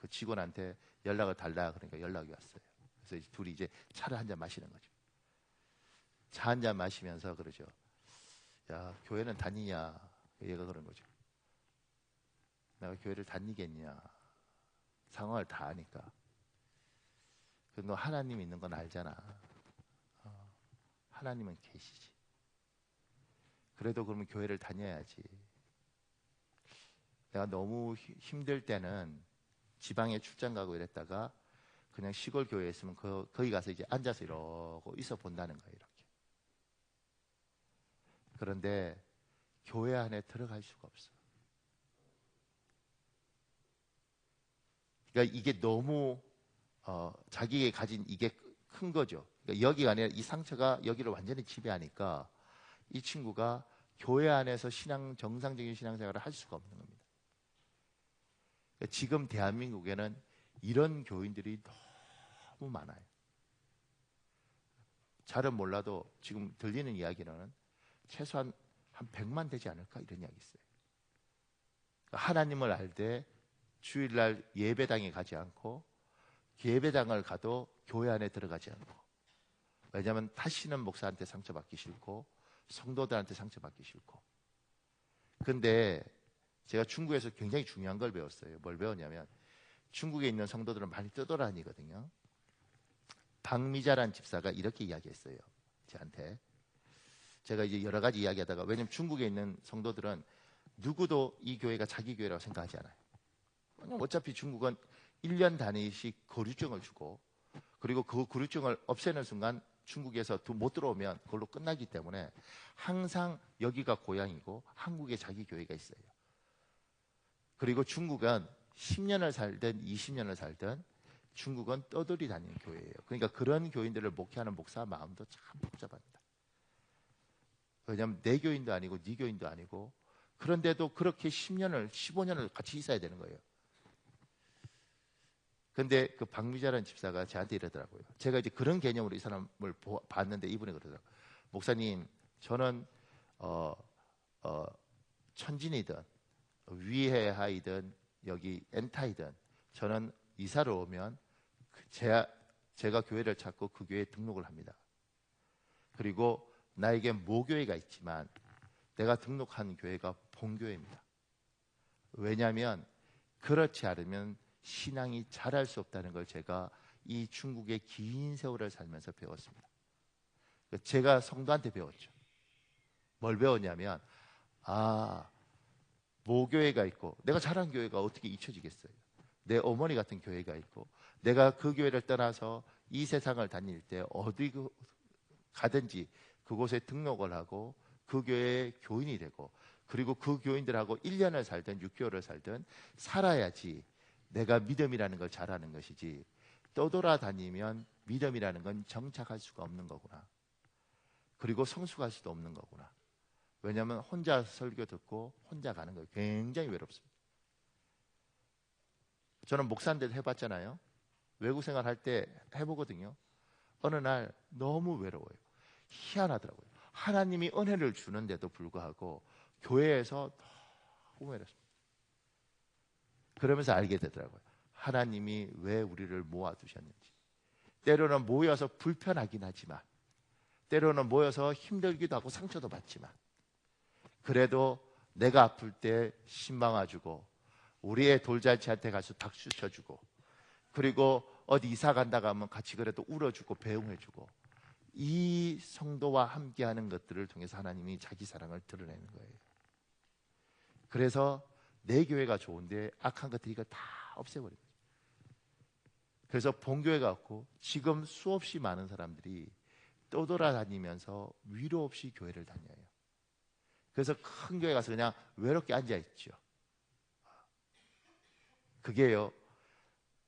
직원한테 연락을 달라 그러니까 연락이 왔어요. 그래서 둘이 이제 차를 한 잔 마시는 거죠. 차 한 잔 마시면서 그러죠. 야, 교회는 다니냐? 얘가 그런 거죠. 내가 교회를 다니겠냐? 상황을 다 아니까. 너 하나님 있는 건 알잖아. 하나님은 계시지. 그래도 그러면 교회를 다녀야지. 내가 너무 힘들 때는 지방에 출장 가고 이랬다가 그냥 시골 교회에 있으면 거기 가서 이제 앉아서 이러고 있어 본다는 거예요. 이렇게. 그런데 교회 안에 들어갈 수가 없어. 그러니까 이게 너무 자기가 가진 이게 큰 거죠. 그러니까 여기가 아니라 이 상처가 여기를 완전히 지배하니까 이 친구가 교회 안에서 정상적인 신앙생활을 할 수가 없는 겁니다. 그러니까 지금 대한민국에는 이런 교인들이 너무 많아요. 잘은 몰라도 지금 들리는 이야기는 최소한 한 100만 되지 않을까, 이런 이야기 있어요. 그러니까 하나님을 알되 주일날 예배당에 가지 않고 예배당을 가도 교회 안에 들어가지 않고, 왜냐하면 다시는 목사한테 상처받기 싫고 성도들한테 상처받기 싫고. 근데 제가 중국에서 굉장히 중요한 걸 배웠어요. 뭘 배웠냐면 중국에 있는 성도들은 많이 떠돌아다니거든요. 박미자란 집사가 이렇게 이야기했어요. 저한테. 제가 이제 여러 가지 이야기하다가, 왜냐면 중국에 있는 성도들은 누구도 이 교회가 자기 교회라고 생각하지 않아요. 어차피 중국은 1년 단위씩 거류증을 주고, 그리고 그 거류증을 없애는 순간 중국에서 못 들어오면 그걸로 끝나기 때문에 항상 여기가 고향이고 한국에 자기 교회가 있어요. 그리고 중국은 10년을 살든 20년을 살든 중국은 떠돌이 다니는 교회예요. 그러니까 그런 교인들을 목회하는 목사 마음도 참 복잡합니다. 왜냐하면 내 교인도 아니고 네 교인도 아니고, 그런데도 그렇게 10년을 15년을 같이 있어야 되는 거예요. 근데 그 박미자라는 집사가 저한테 이러더라고요. 제가 이제 그런 개념으로 이 사람을 봤는데 이분이 그러더라고요. 목사님, 저는 천진이든 위해하이든 여기 엔타이든 저는 이사를 오면 제가 교회를 찾고 그 교회에 등록을 합니다. 그리고 나에게 모교회가 있지만 내가 등록한 교회가 본교회입니다. 왜냐하면 그렇지 않으면 신앙이 자랄 수 없다는 걸 제가 이 중국의 긴 세월을 살면서 배웠습니다. 제가 성도한테 배웠죠. 뭘 배웠냐면, 모교회가 있고 내가 자란 교회가 어떻게 잊혀지겠어요. 내 어머니 같은 교회가 있고 내가 그 교회를 떠나서 이 세상을 다닐 때 어디 가든지 그곳에 등록을 하고 그 교회의 교인이 되고, 그리고 그 교인들하고 1년을 살든 6개월을 살든 살아야지 내가 믿음이라는 걸 잘하는 것이지, 떠돌아다니면 믿음이라는 건 정착할 수가 없는 거구나. 그리고 성숙할 수도 없는 거구나. 왜냐하면 혼자 설교 듣고 혼자 가는 거예요. 굉장히 외롭습니다. 저는 목사인데도 해봤잖아요. 외국 생활할 때 해보거든요. 어느 날 너무 외로워요. 희한하더라고요. 하나님이 은혜를 주는데도 불구하고 교회에서 너무 외롭습니다. 그러면서 알게 되더라고요. 하나님이 왜 우리를 모아두셨는지. 때로는 모여서 불편하긴 하지만, 때로는 모여서 힘들기도 하고 상처도 받지만, 그래도 내가 아플 때 신방와주고, 우리의 돌잔치한테 가서 박수 쳐주고, 그리고 어디 이사 간다고 하면 같이 그래도 울어주고 배웅해주고, 이 성도와 함께하는 것들을 통해서 하나님이 자기 사랑을 드러내는 거예요. 그래서 내 교회가 좋은데 악한 것들 이거 다 없애버린 거예요. 그래서 본교회가 없고 지금 수없이 많은 사람들이 떠돌아다니면서 위로 없이 교회를 다녀요. 그래서 큰 교회 가서 그냥 외롭게 앉아있죠. 그게요.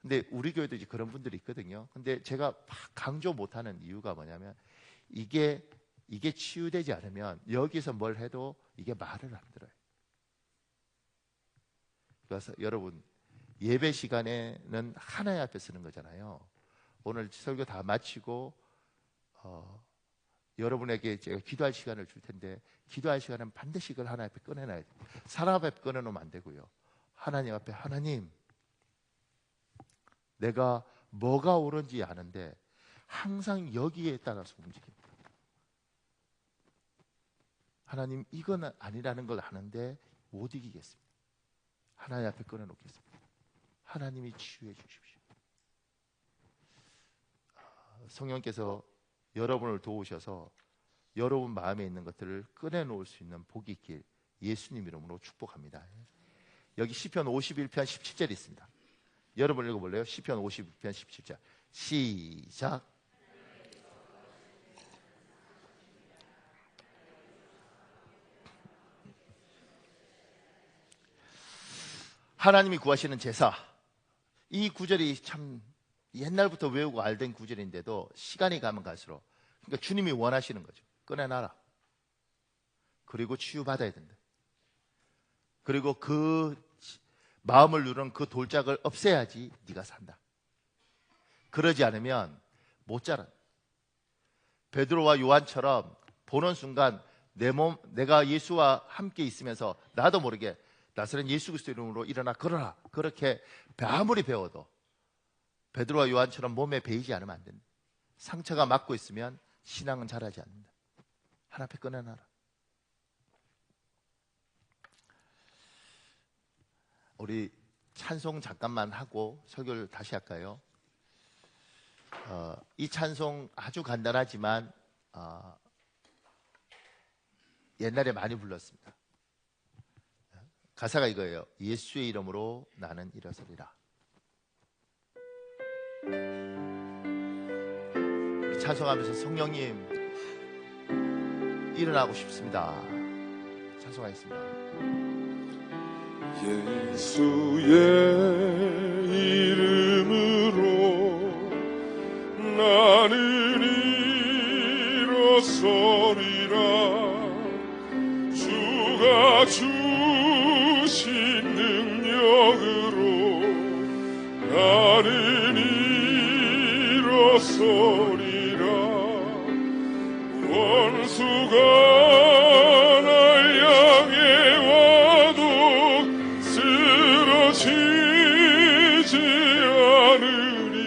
근데 우리 교회도 이제 그런 분들이 있거든요. 근데 제가 막 강조 못하는 이유가 뭐냐면 이게 치유되지 않으면 여기서 뭘 해도 이게 말을 안 들어요. 그래서 여러분 예배 시간에는 하나님 앞에 쓰는 거잖아요. 오늘 설교 다 마치고 여러분에게 제가 기도할 시간을 줄 텐데 기도할 시간은 반드시 그걸 하나님 앞에 꺼내놔야 돼요. 사람 앞에 꺼내놓으면 안 되고요. 하나님 앞에 하나님 내가 뭐가 옳은지 아는데 항상 여기에 따라서 움직입니다. 하나님 이건 아니라는 걸 아는데 못 이기겠습니다. 하나님 앞에 꺼내놓겠습니다. 하나님이 치유해 주십시오. 성령께서 여러분을 도우셔서 여러분 마음에 있는 것들을 꺼내놓을 수 있는 복이 있길 예수님 이름으로 축복합니다. 여기 시편 51편 17절이 있습니다. 여러분 읽어볼래요? 시편 51편 17절 시작. 하나님이 구하시는 제사, 이 구절이 참 옛날부터 외우고 알던 구절인데도 시간이 가면 갈수록 그러니까 주님이 원하시는 거죠. 꺼내놔라. 그리고 치유받아야 된다. 그리고 그 마음을 누른 그 돌짝을 없애야지 네가 산다. 그러지 않으면 못 자라. 베드로와 요한처럼 보는 순간 내가 예수와 함께 있으면서 나도 모르게 나사렛 예수 그리스도 이름으로 일어나 걸어라. 그렇게 아무리 배워도 베드로와 요한처럼 몸에 배이지 않으면 안 된다. 상처가 맞고 있으면 신앙은 자라지 않는다. 하나 앞에 꺼내놔라. 우리 찬송 잠깐만 하고 설교를 다시 할까요? 이 찬송 아주 간단하지만 옛날에 많이 불렀습니다. 가사가 이거예요. 예수의 이름으로 나는 일어서리라. 찬송하면서 성령님 일어나고 싶습니다. 찬송하겠습니다. 예수의 이름으로 나는 일어서리라. 주가 주신 능력으로 나는 일어서리라. 원수가 날 향해 와도 쓰러지지 않으니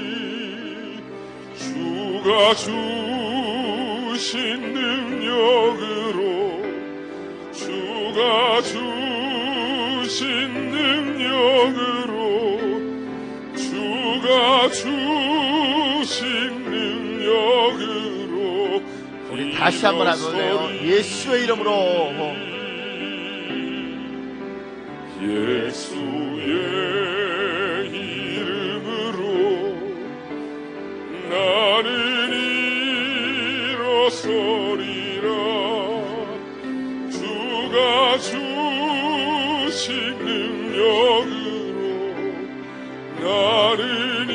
주가 주신 능력으로 주가 주신 능력으로 주가 주신 능력으로 우리 다시 한번 해볼래요? 예수의 이름으로 예수의 이름으로 나는 일어서리라. 주가 주신 능력으로 나는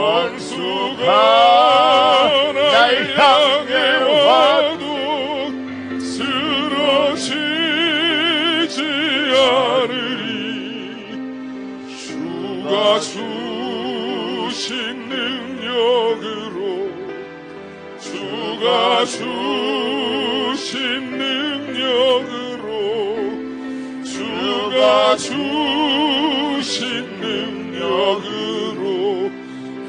원수가 날 향해 와도 쓰러지지 않으리. 주가 주신 능력으로, 주가 주신 능력으로, 주가 주신 능력으로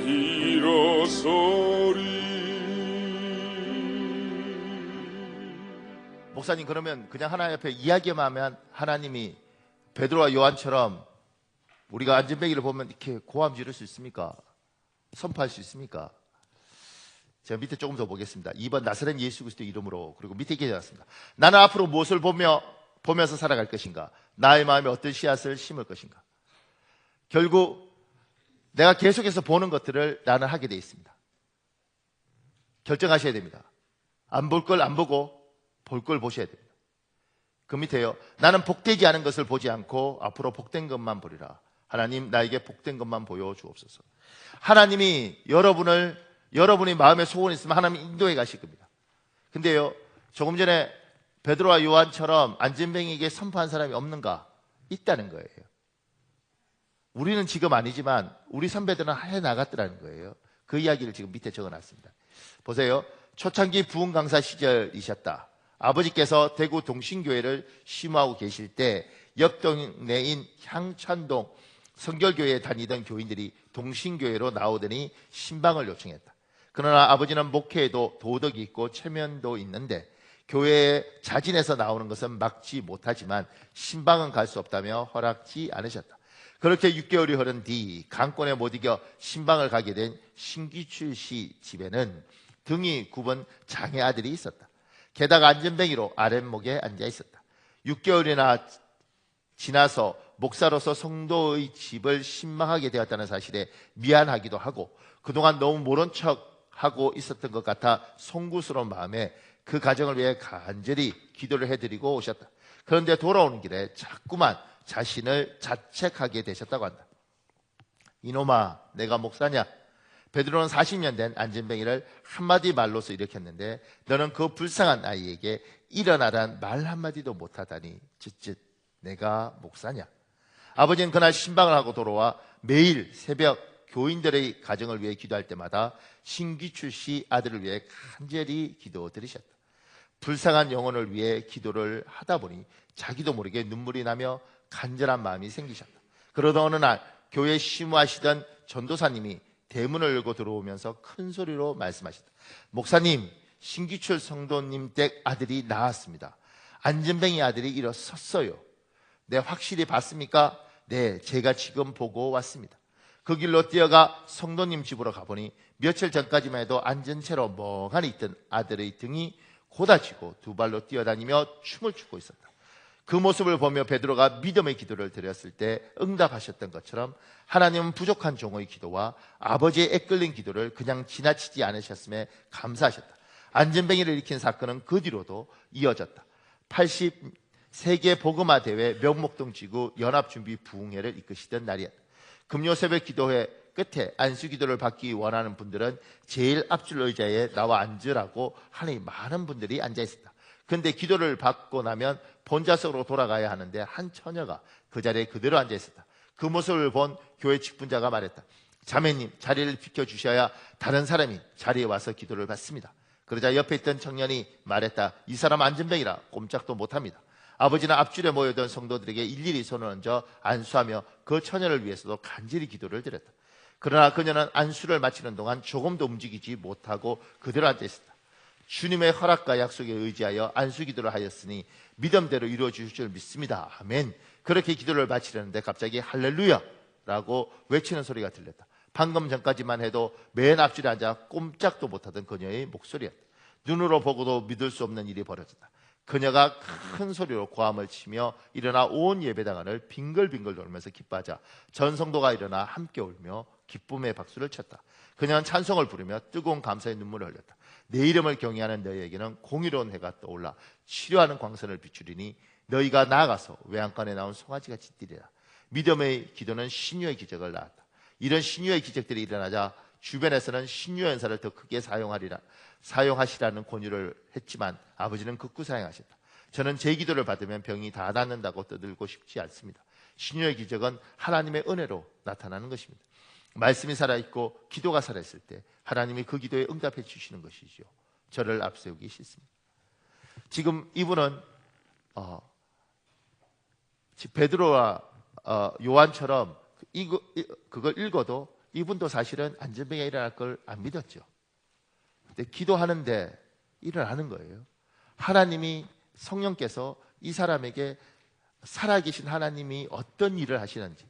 일어서리. 목사님, 그러면 그냥 하나님 앞에 이야기만 하면 하나님이 베드로와 요한처럼 우리가 안전뱅이를 보면 이렇게 고함 지를 수 있습니까? 선포할 수 있습니까? 제가 밑에 조금 더 보겠습니다. 2번 나사렛 예수 그리스도 이름으로. 그리고 밑에 기록했습니다. 나는 앞으로 무엇을 보면서 살아갈 것인가? 나의 마음에 어떤 씨앗을 심을 것인가? 결국 내가 계속해서 보는 것들을 나는 하게 돼 있습니다. 결정하셔야 됩니다. 안 볼 걸 안 보고 볼 걸 보셔야 됩니다. 그 밑에요. 나는 복되지 않은 것을 보지 않고 앞으로 복된 것만 보리라. 하나님, 나에게 복된 것만 보여주옵소서. 하나님이 여러분이 마음에 소원이 있으면 하나님 인도해 가실 겁니다. 근데요, 조금 전에 베드로와 요한처럼 안전뱅이에게 선포한 사람이 없는가? 있다는 거예요. 우리는 지금 아니지만 우리 선배들은 해 나갔더라는 거예요. 그 이야기를 지금 밑에 적어놨습니다. 보세요. 초창기 부흥 강사 시절이셨다. 아버지께서 대구 동신교회를 심호하고 계실 때 옆 동네인 향천동 성결교회에 다니던 교인들이 동신교회로 나오더니 신방을 요청했다. 그러나 아버지는 목회에도 도덕이 있고 체면도 있는데 교회에 자진해서 나오는 것은 막지 못하지만 신방은 갈 수 없다며 허락지 않으셨다. 그렇게 6개월이 흐른 뒤 강권에 못 이겨 신방을 가게 된 신기출 씨 집에는 등이 굽은 장애 아들이 있었다. 게다가 안전뱅이로 아랫목에 앉아 있었다. 6개월이나 지나서 목사로서 성도의 집을 신방하게 되었다는 사실에 미안하기도 하고 그동안 너무 모른 척하고 있었던 것 같아 송구스러운 마음에 그 가정을 위해 간절히 기도를 해드리고 오셨다. 그런데 돌아오는 길에 자꾸만 자신을 자책하게 되셨다고 한다. 이놈아, 내가 목사냐? 베드로는 40년 된 안전뱅이를 한마디 말로서 일으켰는데 너는 그 불쌍한 아이에게 일어나란 말 한마디도 못하다니 쯧쯧 내가 목사냐? 아버지는 그날 신방을 하고 돌아와 매일 새벽 교인들의 가정을 위해 기도할 때마다 신기출 씨 아들을 위해 간절히 기도드리셨다. 불쌍한 영혼을 위해 기도를 하다 보니 자기도 모르게 눈물이 나며 간절한 마음이 생기셨다. 그러던 어느 날 교회 심우하시던 전도사님이 대문을 열고 들어오면서 큰 소리로 말씀하셨다. 목사님, 신기출 성도님 댁 아들이 나왔습니다. 안전뱅이 아들이 일어섰어요. 네, 확실히 봤습니까? 네, 제가 지금 보고 왔습니다. 그 길로 뛰어가 성도님 집으로 가보니 며칠 전까지만 해도 앉은 채로 멍하니 있던 아들의 등이 고다지고 두 발로 뛰어다니며 춤을 추고 있었다. 그 모습을 보며 베드로가 믿음의 기도를 드렸을 때 응답하셨던 것처럼 하나님은 부족한 종의 기도와 아버지의 애끓린 기도를 그냥 지나치지 않으셨음에 감사하셨다. 안전뱅이를 일으킨 사건은 그 뒤로도 이어졌다. 80세계 복음화 대회 명목동 지구 연합준비 부흥회를 이끄시던 날이었다. 금요 새벽 기도회 끝에 안수기도를 받기 원하는 분들은 제일 앞줄 의자에 나와 앉으라고 하니 많은 분들이 앉아있었다. 그런데 기도를 받고 나면 본좌석으로 돌아가야 하는데 한 처녀가 그 자리에 그대로 앉아있었다. 그 모습을 본 교회 직분자가 말했다. 자매님, 자리를 비켜주셔야 다른 사람이 자리에 와서 기도를 받습니다. 그러자 옆에 있던 청년이 말했다. 이 사람 안전뱅이라 꼼짝도 못합니다. 아버지는 앞줄에 모여든 성도들에게 일일이 손을 얹어 안수하며 그 처녀를 위해서도 간절히 기도를 드렸다. 그러나 그녀는 안수를 마치는 동안 조금도 움직이지 못하고 그대로 앉아있었다. 주님의 허락과 약속에 의지하여 안수 기도를 하였으니 믿음대로 이루어 주실 줄 믿습니다. 아멘. 그렇게 기도를 마치려는데 갑자기 할렐루야라고 외치는 소리가 들렸다. 방금 전까지만 해도 맨 앞줄에 앉아 꼼짝도 못하던 그녀의 목소리였다. 눈으로 보고도 믿을 수 없는 일이 벌어졌다. 그녀가 큰 소리로 고함을 치며 일어나 온 예배당 안을 빙글빙글 돌면서 기뻐하자 전 성도가 일어나 함께 울며 기쁨의 박수를 쳤다. 그녀는 찬송을 부르며 뜨거운 감사의 눈물을 흘렸다. 내 이름을 경외하는 너희에게는 공의로운 해가 떠올라 치료하는 광선을 비추리니 너희가 나아가서 외양간에 나온 송아지같이 뛰리라. 믿음의 기도는 신유의 기적을 낳았다. 이런 신유의 기적들이 일어나자 주변에서는 신유 연사를 더 크게 사용하시라는 권유를 했지만 아버지는 극구 사용하셨다. 저는 제 기도를 받으면 병이 다 낫는다고 떠들고 싶지 않습니다. 신유의 기적은 하나님의 은혜로 나타나는 것입니다. 말씀이 살아있고 기도가 살아있을 때 하나님이 그 기도에 응답해 주시는 것이죠. 저를 앞세우기 싫습니다. 지금 이분은 베드로와 요한처럼 그걸 읽어도 이분도 사실은 안전병에 일어날 걸 안 믿었죠. 근데 기도하는데 일어나는 거예요. 하나님이 성령께서 이 사람에게 살아계신 하나님이 어떤 일을 하시는지,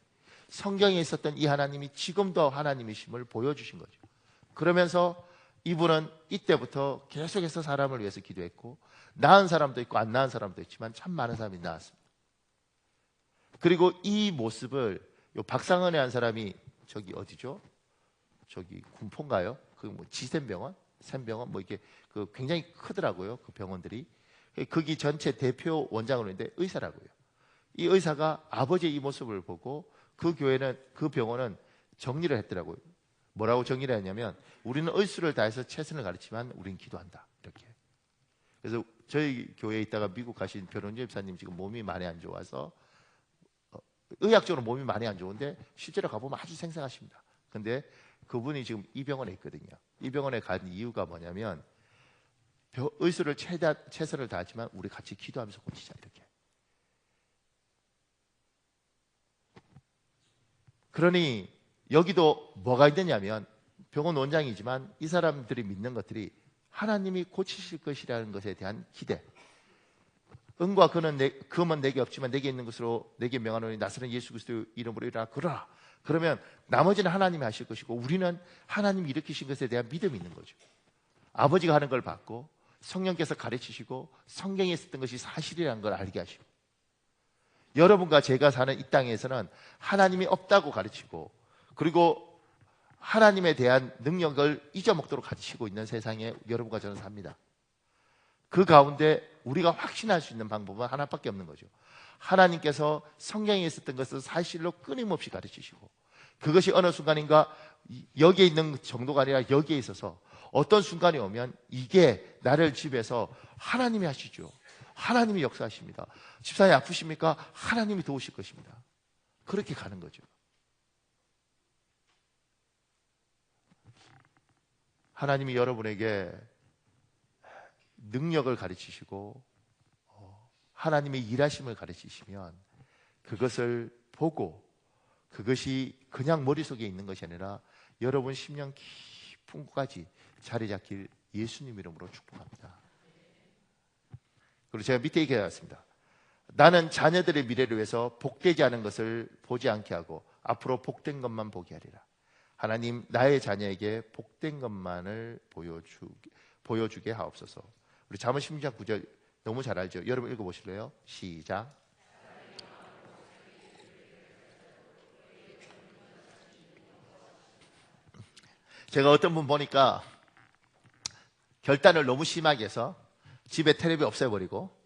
성경에 있었던 이 하나님이 지금도 하나님이심을 보여주신 거죠. 그러면서 이분은 이때부터 계속해서 사람을 위해서 기도했고, 나은 사람도 있고 안 나은 사람도 있지만 참 많은 사람이 나았습니다. 그리고 이 모습을 박상은에 한 사람이 저기 어디죠? 저기 군포인가요? 그 뭐 지샘병원, 샘병원 뭐 이렇게 그 굉장히 크더라고요. 그 병원들이. 거기 전체 대표 원장으로 있는데 의사라고요. 이 의사가 아버지의 이 모습을 보고 그 교회는, 그 병원은 정리를 했더라고요. 뭐라고 정리를 했냐면, 우리는 의술을 다해서 최선을 가르치지만 우린 기도한다, 이렇게. 그래서 저희 교회에 있다가 미국 가신 변원주 집사님 지금 몸이 많이 안 좋아서, 의학적으로 몸이 많이 안 좋은데 실제로 가보면 아주 생생하십니다. 근데 그분이 지금 이 병원에 있거든요. 이 병원에 간 이유가 뭐냐면, 의술을 최선을 다하지만 우리 같이 기도하면서 고치자, 이렇게. 그러니 여기도 뭐가 있느냐면, 병원 원장이지만 이 사람들이 믿는 것들이 하나님이 고치실 것이라는 것에 대한 기대. 은과 금은 내게 없지만 내게 있는 것으로 내게 명하노니 나사렛 예수 그리스도 이름으로 일어나 걸어라. 그러면 나머지는 하나님이 하실 것이고, 우리는 하나님이 일으키신 것에 대한 믿음이 있는 거죠. 아버지가 하는 걸 받고 성령께서 가르치시고 성경에 있었던 것이 사실이라는 걸 알게 하시고, 여러분과 제가 사는 이 땅에서는 하나님이 없다고 가르치고, 그리고 하나님에 대한 능력을 잊어먹도록 가르치고 있는 세상에 여러분과 저는 삽니다. 그 가운데 우리가 확신할 수 있는 방법은 하나밖에 없는 거죠. 하나님께서 성경에 있었던 것을 사실로 끊임없이 가르치시고, 그것이 어느 순간인가 여기에 있는 정도가 아니라 여기에 있어서 어떤 순간이 오면 이게 나를 집에서 하나님이 하시죠. 하나님이 역사하십니다. 집사님 아프십니까? 하나님이 도우실 것입니다. 그렇게 가는 거죠. 하나님이 여러분에게 능력을 가르치시고 하나님의 일하심을 가르치시면 그것을 보고, 그것이 그냥 머릿속에 있는 것이 아니라 여러분 심령 깊은 곳까지 자리 잡길 예수님 이름으로 축복합니다. 그리고 제가 밑에 얘기해놨습니다. 나는 자녀들의 미래를 위해서 복되지 않은 것을 보지 않게 하고 앞으로 복된 것만 보게 하리라. 하나님, 나의 자녀에게 복된 것만을 보여주게 하옵소서. 우리 잠언 16장 9절 너무 잘 알죠? 여러분 읽어보실래요? 시작. 제가 어떤 분 보니까 결단을 너무 심하게 해서 집에 텔레비 없애버리고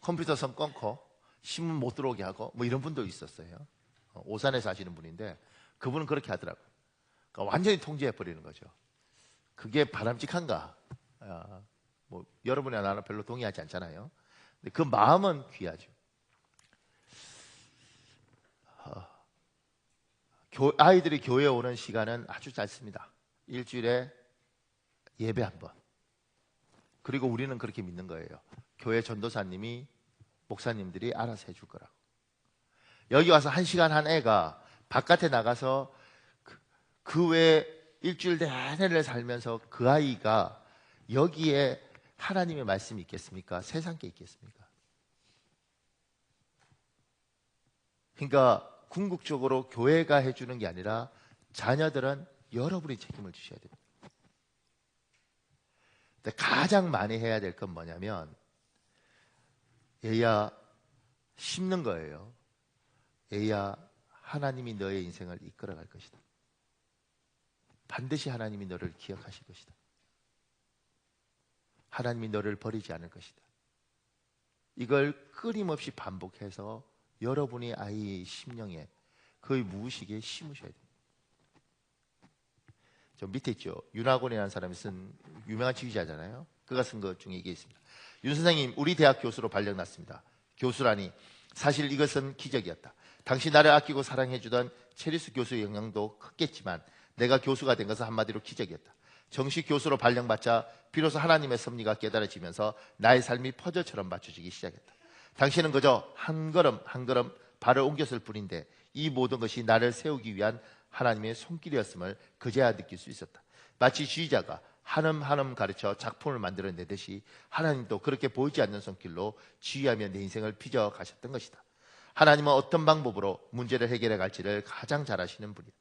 컴퓨터 선 끊고 신문 못 들어오게 하고 뭐 이런 분도 있었어요. 오산에 사시는 분인데 그분은 그렇게 하더라고요. 그러니까 완전히 통제해버리는 거죠. 그게 바람직한가? 뭐 여러분이나 나는 별로 동의하지 않잖아요. 근데 그 마음은 귀하죠. 아이들이 교회에 오는 시간은 아주 짧습니다. 일주일에 예배 한 번. 그리고 우리는 그렇게 믿는 거예요. 교회 전도사님이, 목사님들이 알아서 해줄 거라고. 여기 와서 1시간 한 애가 바깥에 나가서 그 외에 일주일 내내를 살면서 그 아이가 여기에 하나님의 말씀이 있겠습니까? 세상 게 있겠습니까? 그러니까 궁극적으로 교회가 해주는 게 아니라 자녀들은 여러분이 책임을 지셔야 됩니다. 근데 가장 많이 해야 될 건 뭐냐면, 얘야 심는 거예요. 얘야 하나님이 너의 인생을 이끌어갈 것이다. 반드시 하나님이 너를 기억하실 것이다. 하나님이 너를 버리지 않을 것이다. 이걸 끊임없이 반복해서 여러분이 아이의 심령에, 그의 무의식에 심으셔야 됩니다. 저 밑에 있죠. 윤학원이라는 사람이 쓴 유명한 지휘자잖아요. 그가 쓴 것 중에 이게 있습니다. 윤 선생님, 우리 대학 교수로 발령났습니다. 교수라니 사실 이것은 기적이었다. 당시 나를 아끼고 사랑해주던 체리스 교수의 영향도 컸겠지만 내가 교수가 된 것은 한마디로 기적이었다. 정식 교수로 발령받자 비로소 하나님의 섭리가 깨달아지면서 나의 삶이 퍼즐처럼 맞춰지기 시작했다. 당신은 그저 한 걸음 한 걸음 발을 옮겼을 뿐인데 이 모든 것이 나를 세우기 위한 하나님의 손길이었음을 그제야 느낄 수 있었다. 마치 지휘자가 한음 한음 가르쳐 작품을 만들어내듯이 하나님도 그렇게 보이지 않는 손길로 지휘하며 내 인생을 빚어 가셨던 것이다. 하나님은 어떤 방법으로 문제를 해결해 갈지를 가장 잘 아시는 분이다.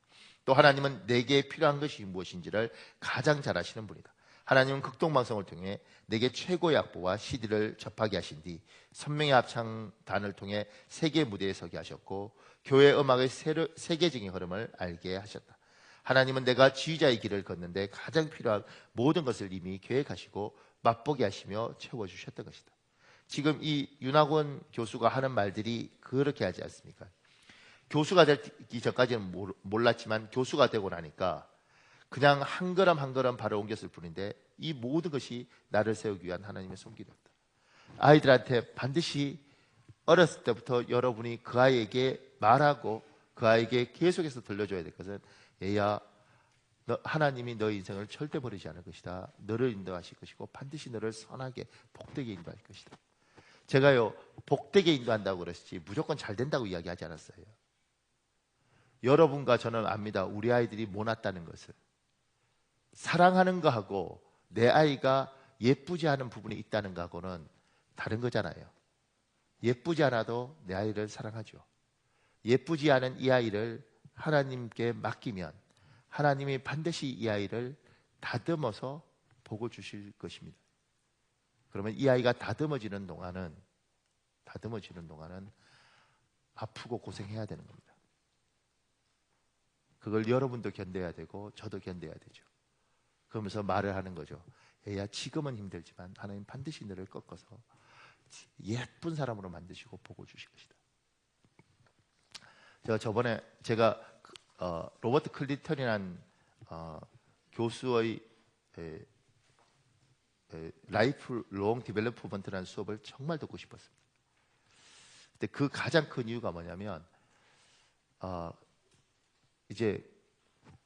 또 하나님은 내게 필요한 것이 무엇인지를 가장 잘 아시는 분이다. 하나님은 극동방송을 통해 내게 최고의 악보와 CD를 접하게 하신 뒤 선명의 합창단을 통해 세계 무대에 서게 하셨고 교회 음악의 세계적인 흐름을 알게 하셨다. 하나님은 내가 지휘자의 길을 걷는데 가장 필요한 모든 것을 이미 계획하시고 맛보게 하시며 채워주셨던 것이다. 지금 이 윤학원 교수가 하는 말들이 그렇게 하지 않습니까? 교수가 되기 전까지는 몰랐지만 교수가 되고 나니까 그냥 한 걸음 한 걸음 발을 옮겼을 뿐인데 이 모든 것이 나를 세우기 위한 하나님의 손길이었다. 아이들한테 반드시 어렸을 때부터 여러분이 그 아이에게 말하고 그 아이에게 계속해서 들려줘야 될 것은 얘야, 하나님이 너의 인생을 절대 버리지 않을 것이다. 너를 인도하실 것이고 반드시 너를 선하게 복되게 인도할 것이다. 제가요, 복되게 인도한다고 그랬지 무조건 잘 된다고 이야기하지 않았어요. 여러분과 저는 압니다. 우리 아이들이 못났다는 것을. 사랑하는 거하고 내 아이가 예쁘지 않은 부분이 있다는 거하고는 다른 거잖아요. 예쁘지 않아도 내 아이를 사랑하죠. 예쁘지 않은 이 아이를 하나님께 맡기면 하나님이 반드시 이 아이를 다듬어서 복을 주실 것입니다. 그러면 이 아이가 다듬어지는 동안은 아프고 고생해야 되는 겁니다. 그걸 여러분도 견뎌야 되고 저도 견뎌야 되죠. 그러면서 말을 하는 거죠. 얘야, 지금은 힘들지만 하나님 반드시 너를 꺾어서 예쁜 사람으로 만드시고 복을 주실 것이다. 저번에 로버트 클린턴이라는 교수의 라이프 롱 디벨롭먼트라는 수업을 정말 듣고 싶었습니다. 근데 그 가장 큰 이유가 뭐냐면 이제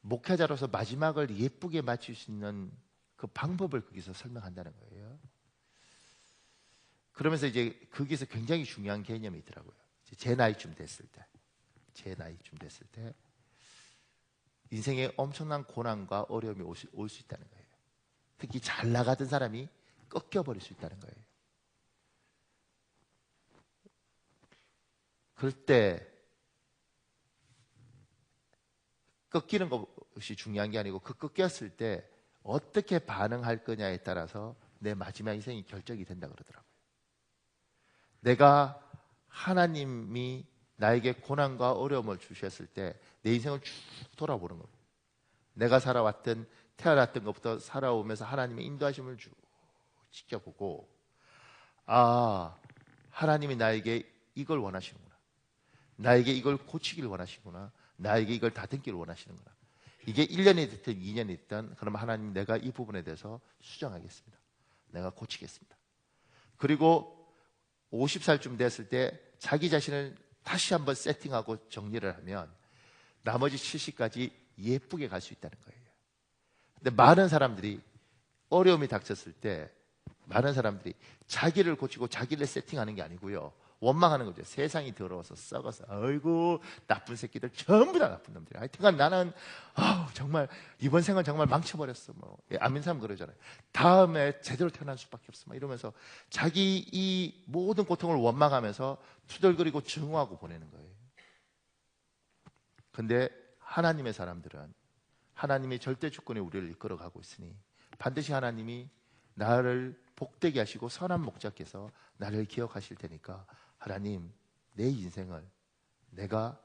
목회자로서 마지막을 예쁘게 마칠 수 있는 그 방법을 거기서 설명한다는 거예요. 그러면서 이제 거기서 굉장히 중요한 개념이 있더라고요. 제 나이쯤 됐을 때 인생에 엄청난 고난과 어려움이 올 수 있다는 거예요. 특히 잘 나가던 사람이 꺾여버릴 수 있다는 거예요. 그럴 때 꺾이는 것이 중요한 게 아니고 그 꺾였을 때 어떻게 반응할 거냐에 따라서 내 마지막 인생이 결정이 된다 그러더라고요. 내가 하나님이 나에게 고난과 어려움을 주셨을 때 내 인생을 쭉 돌아보는 겁니다. 내가 태어났던 것부터 살아오면서 하나님의 인도하심을 쭉 지켜보고 하나님이 나에게 이걸 원하시는구나. 나에게 이걸 고치기를 원하시구나. 나에게 이걸 다듬기를 원하시는구나. 이게 1년이 됐든 2년이 됐든 그럼 하나님 내가 이 부분에 대해서 수정하겠습니다. 내가 고치겠습니다. 그리고 50살쯤 됐을 때 자기 자신을 다시 한번 세팅하고 정리를 하면 나머지 70까지 예쁘게 갈 수 있다는 거예요. 근데 많은 사람들이 어려움이 닥쳤을 때 많은 사람들이 자기를 고치고 자기를 세팅하는 게 아니고요. 원망하는 거죠. 세상이 더러워서 썩어서 아이고 나쁜 새끼들 전부 다 나쁜 놈들이야. 하여튼간 나는 정말 이번 생은 정말 망쳐버렸어. 안 믿는 사람 그러잖아요. 다음에 제대로 태어날 수밖에 없어. 이러면서 자기 이 모든 고통을 원망하면서 투덜거리고 증오하고 보내는 거예요. 근데 하나님의 사람들은 하나님의 절대 주권에 우리를 이끌어가고 있으니 반드시 하나님이 나를 복되게 하시고 선한 목자께서 나를 기억하실 테니까 하나님, 내 인생을 내가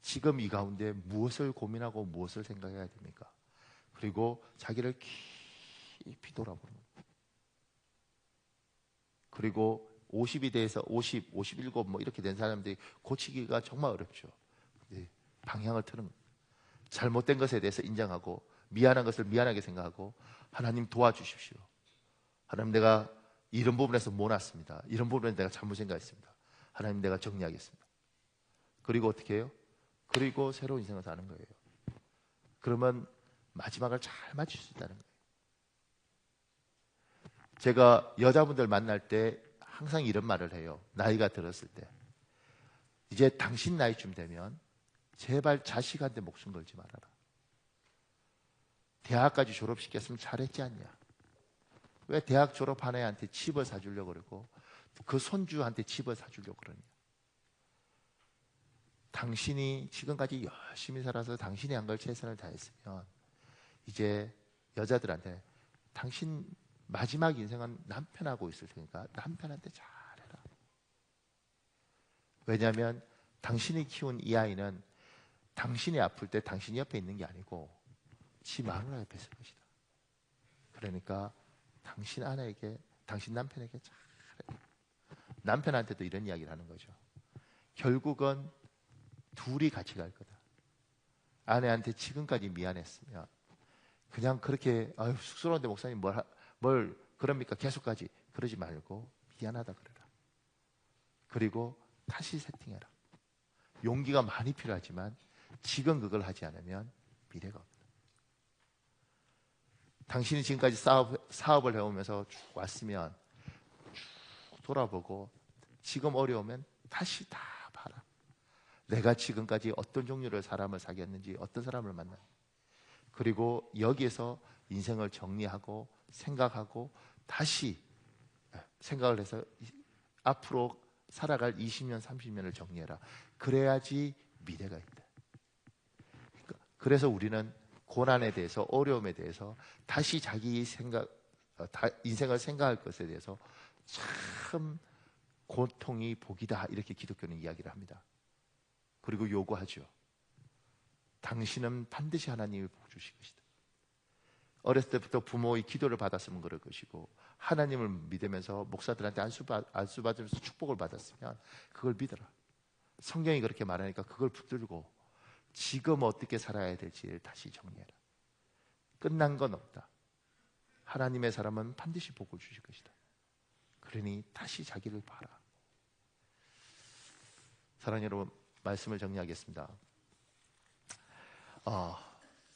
지금 이 가운데 무엇을 고민하고 무엇을 생각해야 됩니까? 그리고 자기를 깊이 돌아보는 겁니다. 그리고 50이 돼서 50, 57 이렇게 된 사람들이 고치기가 정말 어렵죠. 방향을 트는 겁니다. 잘못된 것에 대해서 인정하고 미안한 것을 미안하게 생각하고 하나님 도와주십시오. 하나님 내가 이런 부분에서 못났습니다. 이런 부분에서 내가 잘못 생각했습니다. 하나님 내가 정리하겠습니다. 그리고 어떻게 해요? 그리고 새로운 인생을 사는 거예요. 그러면 마지막을 잘 맞출 수 있다는 거예요. 제가 여자분들 만날 때 항상 이런 말을 해요. 나이가 들었을 때 이제 당신 나이쯤 되면 제발 자식한테 목숨 걸지 말아라. 대학까지 졸업시켰으면 잘했지 않냐. 왜 대학 졸업한 애한테 집을 사주려고 그러고 그 손주한테 집을 사주려고 그러냐. 당신이 지금까지 열심히 살아서 당신이 한 걸 최선을 다했으면 이제 여자들한테 당신 마지막 인생은 남편하고 있을 테니까 남편한테 잘해라. 왜냐하면 당신이 키운 이 아이는 당신이 아플 때 당신이 옆에 있는 게 아니고 지 마누라 옆에 있을 것이다. 그러니까 당신 아내에게, 당신 남편에게 잘해. 남편한테도 이런 이야기를 하는 거죠. 결국은 둘이 같이 갈 거다. 아내한테 지금까지 미안했으면 그냥 그렇게 아유 쑥스러운데 목사님 뭘 그럽니까? 계속까지 그러지 말고 미안하다 그래라. 그리고 다시 세팅해라. 용기가 많이 필요하지만 지금 그걸 하지 않으면 미래가 없다. 당신이 지금까지 사업을 해오면서 쭉 왔으면 쭉 돌아보고 지금 어려우면 다시 다 봐라. 내가 지금까지 어떤 종류의 사람을 사귀었는지, 어떤 사람을 만났는지, 그리고 여기에서 인생을 정리하고 생각하고 다시 생각을 해서 앞으로 살아갈 20년, 30년을 정리해라. 그래야지 미래가 있다. 그래서 우리는 고난에 대해서, 어려움에 대해서 다시 자기 인생을 생각할 것에 대해서 참 고통이 복이다, 이렇게 기독교는 이야기를 합니다. 그리고 요구하죠. 당신은 반드시 하나님이 복 주실 것이다. 어렸을 때부터 부모의 기도를 받았으면 그럴 것이고 하나님을 믿으면서 목사들한테 안수 받으면서 축복을 받았으면 그걸 믿어라. 성경이 그렇게 말하니까 그걸 붙들고 지금 어떻게 살아야 될지를 다시 정리해라. 끝난 건 없다. 하나님의 사람은 반드시 복을 주실 것이다. 그러니 다시 자기를 봐라. 사랑하는 여러분, 말씀을 정리하겠습니다.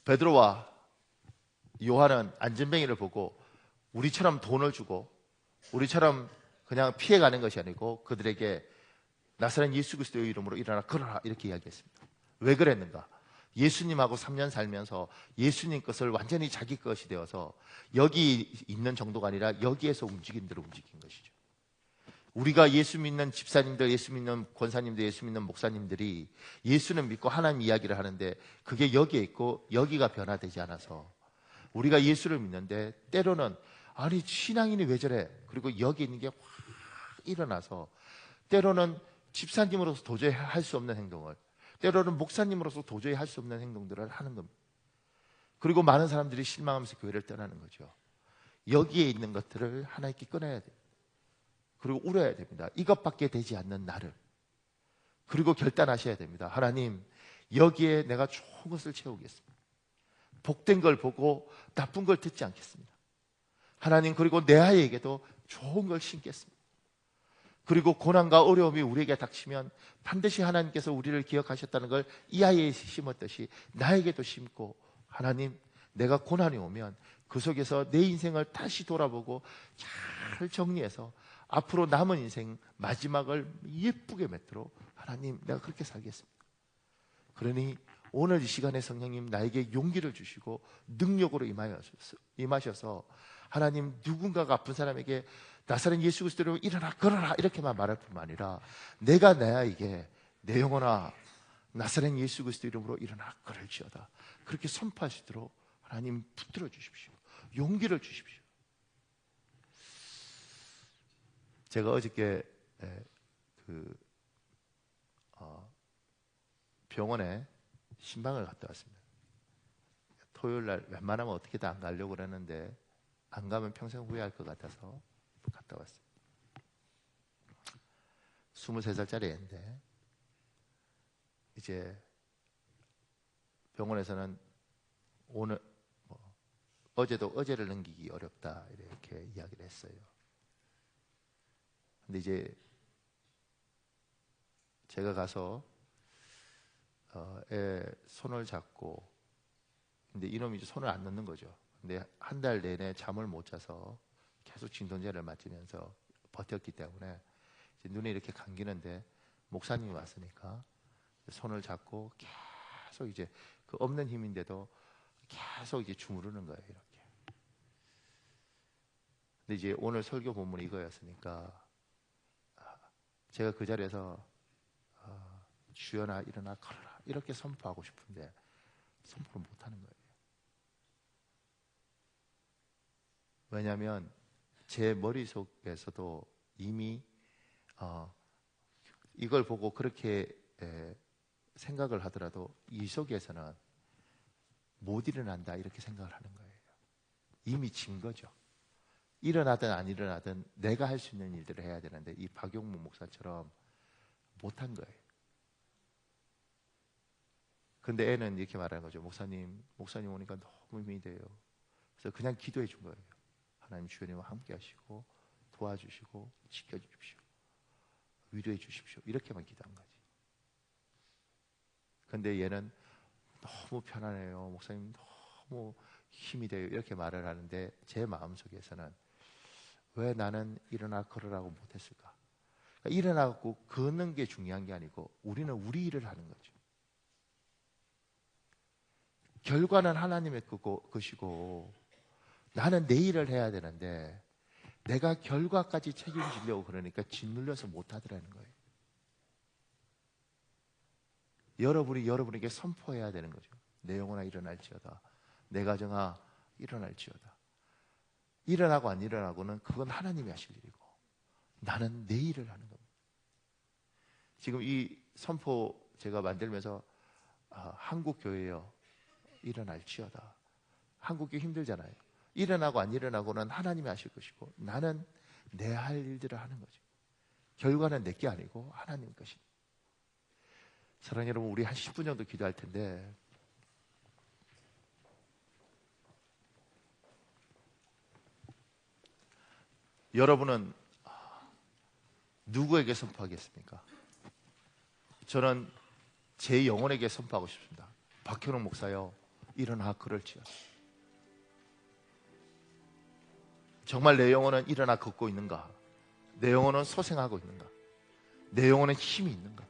베드로와 요한은 안전뱅이를 보고 우리처럼 돈을 주고 우리처럼 그냥 피해가는 것이 아니고 그들에게 나사렛 예수 그리스도의 이름으로 일어나 걸어라, 이렇게 이야기했습니다. 왜 그랬는가? 예수님하고 3년 살면서 예수님 것을 완전히 자기 것이 되어서 여기 있는 정도가 아니라 여기에서 움직인 대로 움직인 것이죠. 우리가 예수 믿는 집사님들, 예수 믿는 권사님들, 예수 믿는 목사님들이 예수는 믿고 하나님 이야기를 하는데 그게 여기에 있고 여기가 변화되지 않아서 우리가 예수를 믿는데 때로는 아니 신앙인이 왜 저래? 그리고 여기 있는 게 확 일어나서 때로는 집사님으로서 도저히 할 수 없는 행동을, 때로는 목사님으로서 도저히 할 수 없는 행동들을 하는 겁니다. 그리고 많은 사람들이 실망하면서 교회를 떠나는 거죠. 여기에 있는 것들을 하나님께 꺼내야 돼요. 그리고 울어야 됩니다. 이것밖에 되지 않는 나를. 그리고 결단하셔야 됩니다. 하나님, 여기에 내가 좋은 것을 채우겠습니다. 복된 걸 보고 나쁜 걸 듣지 않겠습니다. 하나님, 그리고 내 아이에게도 좋은 걸 심겠습니다. 그리고 고난과 어려움이 우리에게 닥치면 반드시 하나님께서 우리를 기억하셨다는 걸 이 아이에 심었듯이 나에게도 심고, 하나님, 내가 고난이 오면 그 속에서 내 인생을 다시 돌아보고 잘 정리해서 앞으로 남은 인생 마지막을 예쁘게 맺도록 하나님, 내가 그렇게 살겠습니다. 그러니 오늘 이 시간에 성령님 나에게 용기를 주시고 능력으로 임하셔서 하나님, 누군가가 아픈 사람에게 나사렛 예수 그리스도로 일어나 걸어라 이렇게만 말할 뿐만 아니라 내가 내 아이에게 내 영혼아 나사렛 예수 그리스도 이름으로 일어나 걸을지어다 그렇게 선포하시도록 하나님 붙들어 주십시오. 용기를 주십시오. 제가 어저께 병원에 신방을 갔다 왔습니다. 토요일 날 웬만하면 어떻게든 안 가려고 그러는데 안 가면 평생 후회할 것 같아서 갔다 왔습니다. 23살짜리 애인데 이제 병원에서는 오늘 어제도 어제를 넘기기 어렵다 이렇게 이야기를 했어요. 근데 이제 제가 가서 애 손을 잡고, 근데 이놈이 이제 손을 안 넣는 거죠. 근데 한 달 내내 잠을 못 자서 계속 진통제를 맞으면서 버텼기 때문에 이제 눈에 이렇게 감기는데 목사님이 왔으니까 손을 잡고 계속 이제 그 없는 힘인데도 계속 이제 주무르는 거예요, 이렇게. 근데 이제 오늘 설교 본문이 이거였으니까 제가 그 자리에서 주여나 일어나 걸어라 이렇게 선포하고 싶은데 선포를 못하는 거예요. 왜냐하면 제 머릿속에서도 이미 이걸 보고 그렇게 생각을 하더라도 이 속에서는 못 일어난다 이렇게 생각을 하는 거예요. 이미 진 거죠. 일어나든 안 일어나든 내가 할 수 있는 일들을 해야 되는데 이 박용무 목사처럼 못한 거예요. 근데 애는 이렇게 말하는 거죠. 목사님 오니까 너무 힘이 돼요. 그래서 그냥 기도해 준 거예요. 하나님 주님과 함께 하시고 도와주시고 지켜주십시오. 위로해 주십시오. 이렇게만 기도한 거지. 근데 얘는 너무 편안해요. 목사님 너무 힘이 돼요. 이렇게 말을 하는데 제 마음속에서는 왜 나는 일어나 걸으라고 못했을까? 그러니까 일어나고 걷는 게 중요한 게 아니고 우리는 우리 일을 하는 거죠. 결과는 하나님의 것이고 나는 내 일을 해야 되는데 내가 결과까지 책임지려고 그러니까 짓눌려서 못하더라는 거예요. 여러분이 여러분에게 선포해야 되는 거죠. 내 영혼아 일어날지어다. 내 가정아 일어날지어다. 일어나고 안 일어나고는 그건 하나님이 하실 일이고 나는 내 일을 하는 겁니다. 지금 이 선포 제가 만들면서 한국 교회요 일어날지어다. 한국이 힘들잖아요. 일어나고 안 일어나고는 하나님이 하실 것이고 나는 내 할 일들을 하는 거죠. 결과는 내 게 아니고 하나님 것입니다. 사랑하는 여러분, 우리 한 10분 정도 기도할 텐데 여러분은 누구에게 선포하겠습니까? 저는 제 영혼에게 선포하고 싶습니다. 박현웅 목사여 일어나 걸을지어다. 정말 내 영혼은 일어나 걷고 있는가? 내 영혼은 소생하고 있는가? 내 영혼은 힘이 있는가?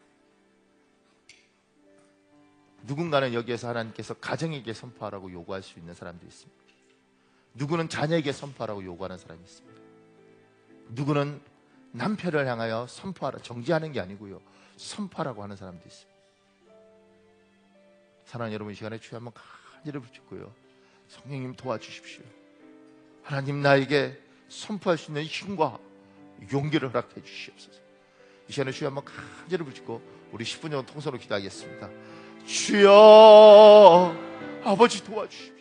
누군가는 여기에서 하나님께서 가정에게 선포하라고 요구할 수 있는 사람도 있습니다. 누구는 자녀에게 선포하라고 요구하는 사람이 있습니다. 누구는 남편을 향하여 선포하라, 정지하는 게 아니고요 선포하라고 하는 사람도 있습니다. 사랑하는 여러분, 이 시간에 주여 한번 간절히 붙잡고요 성령님 도와주십시오. 하나님 나에게 선포할 수 있는 힘과 용기를 허락해 주시옵소서. 이 시간에 주여 한번 간절히 붙잡고 우리 10분 정도 통성으로 기도하겠습니다. 주여 아버지 도와주십시오.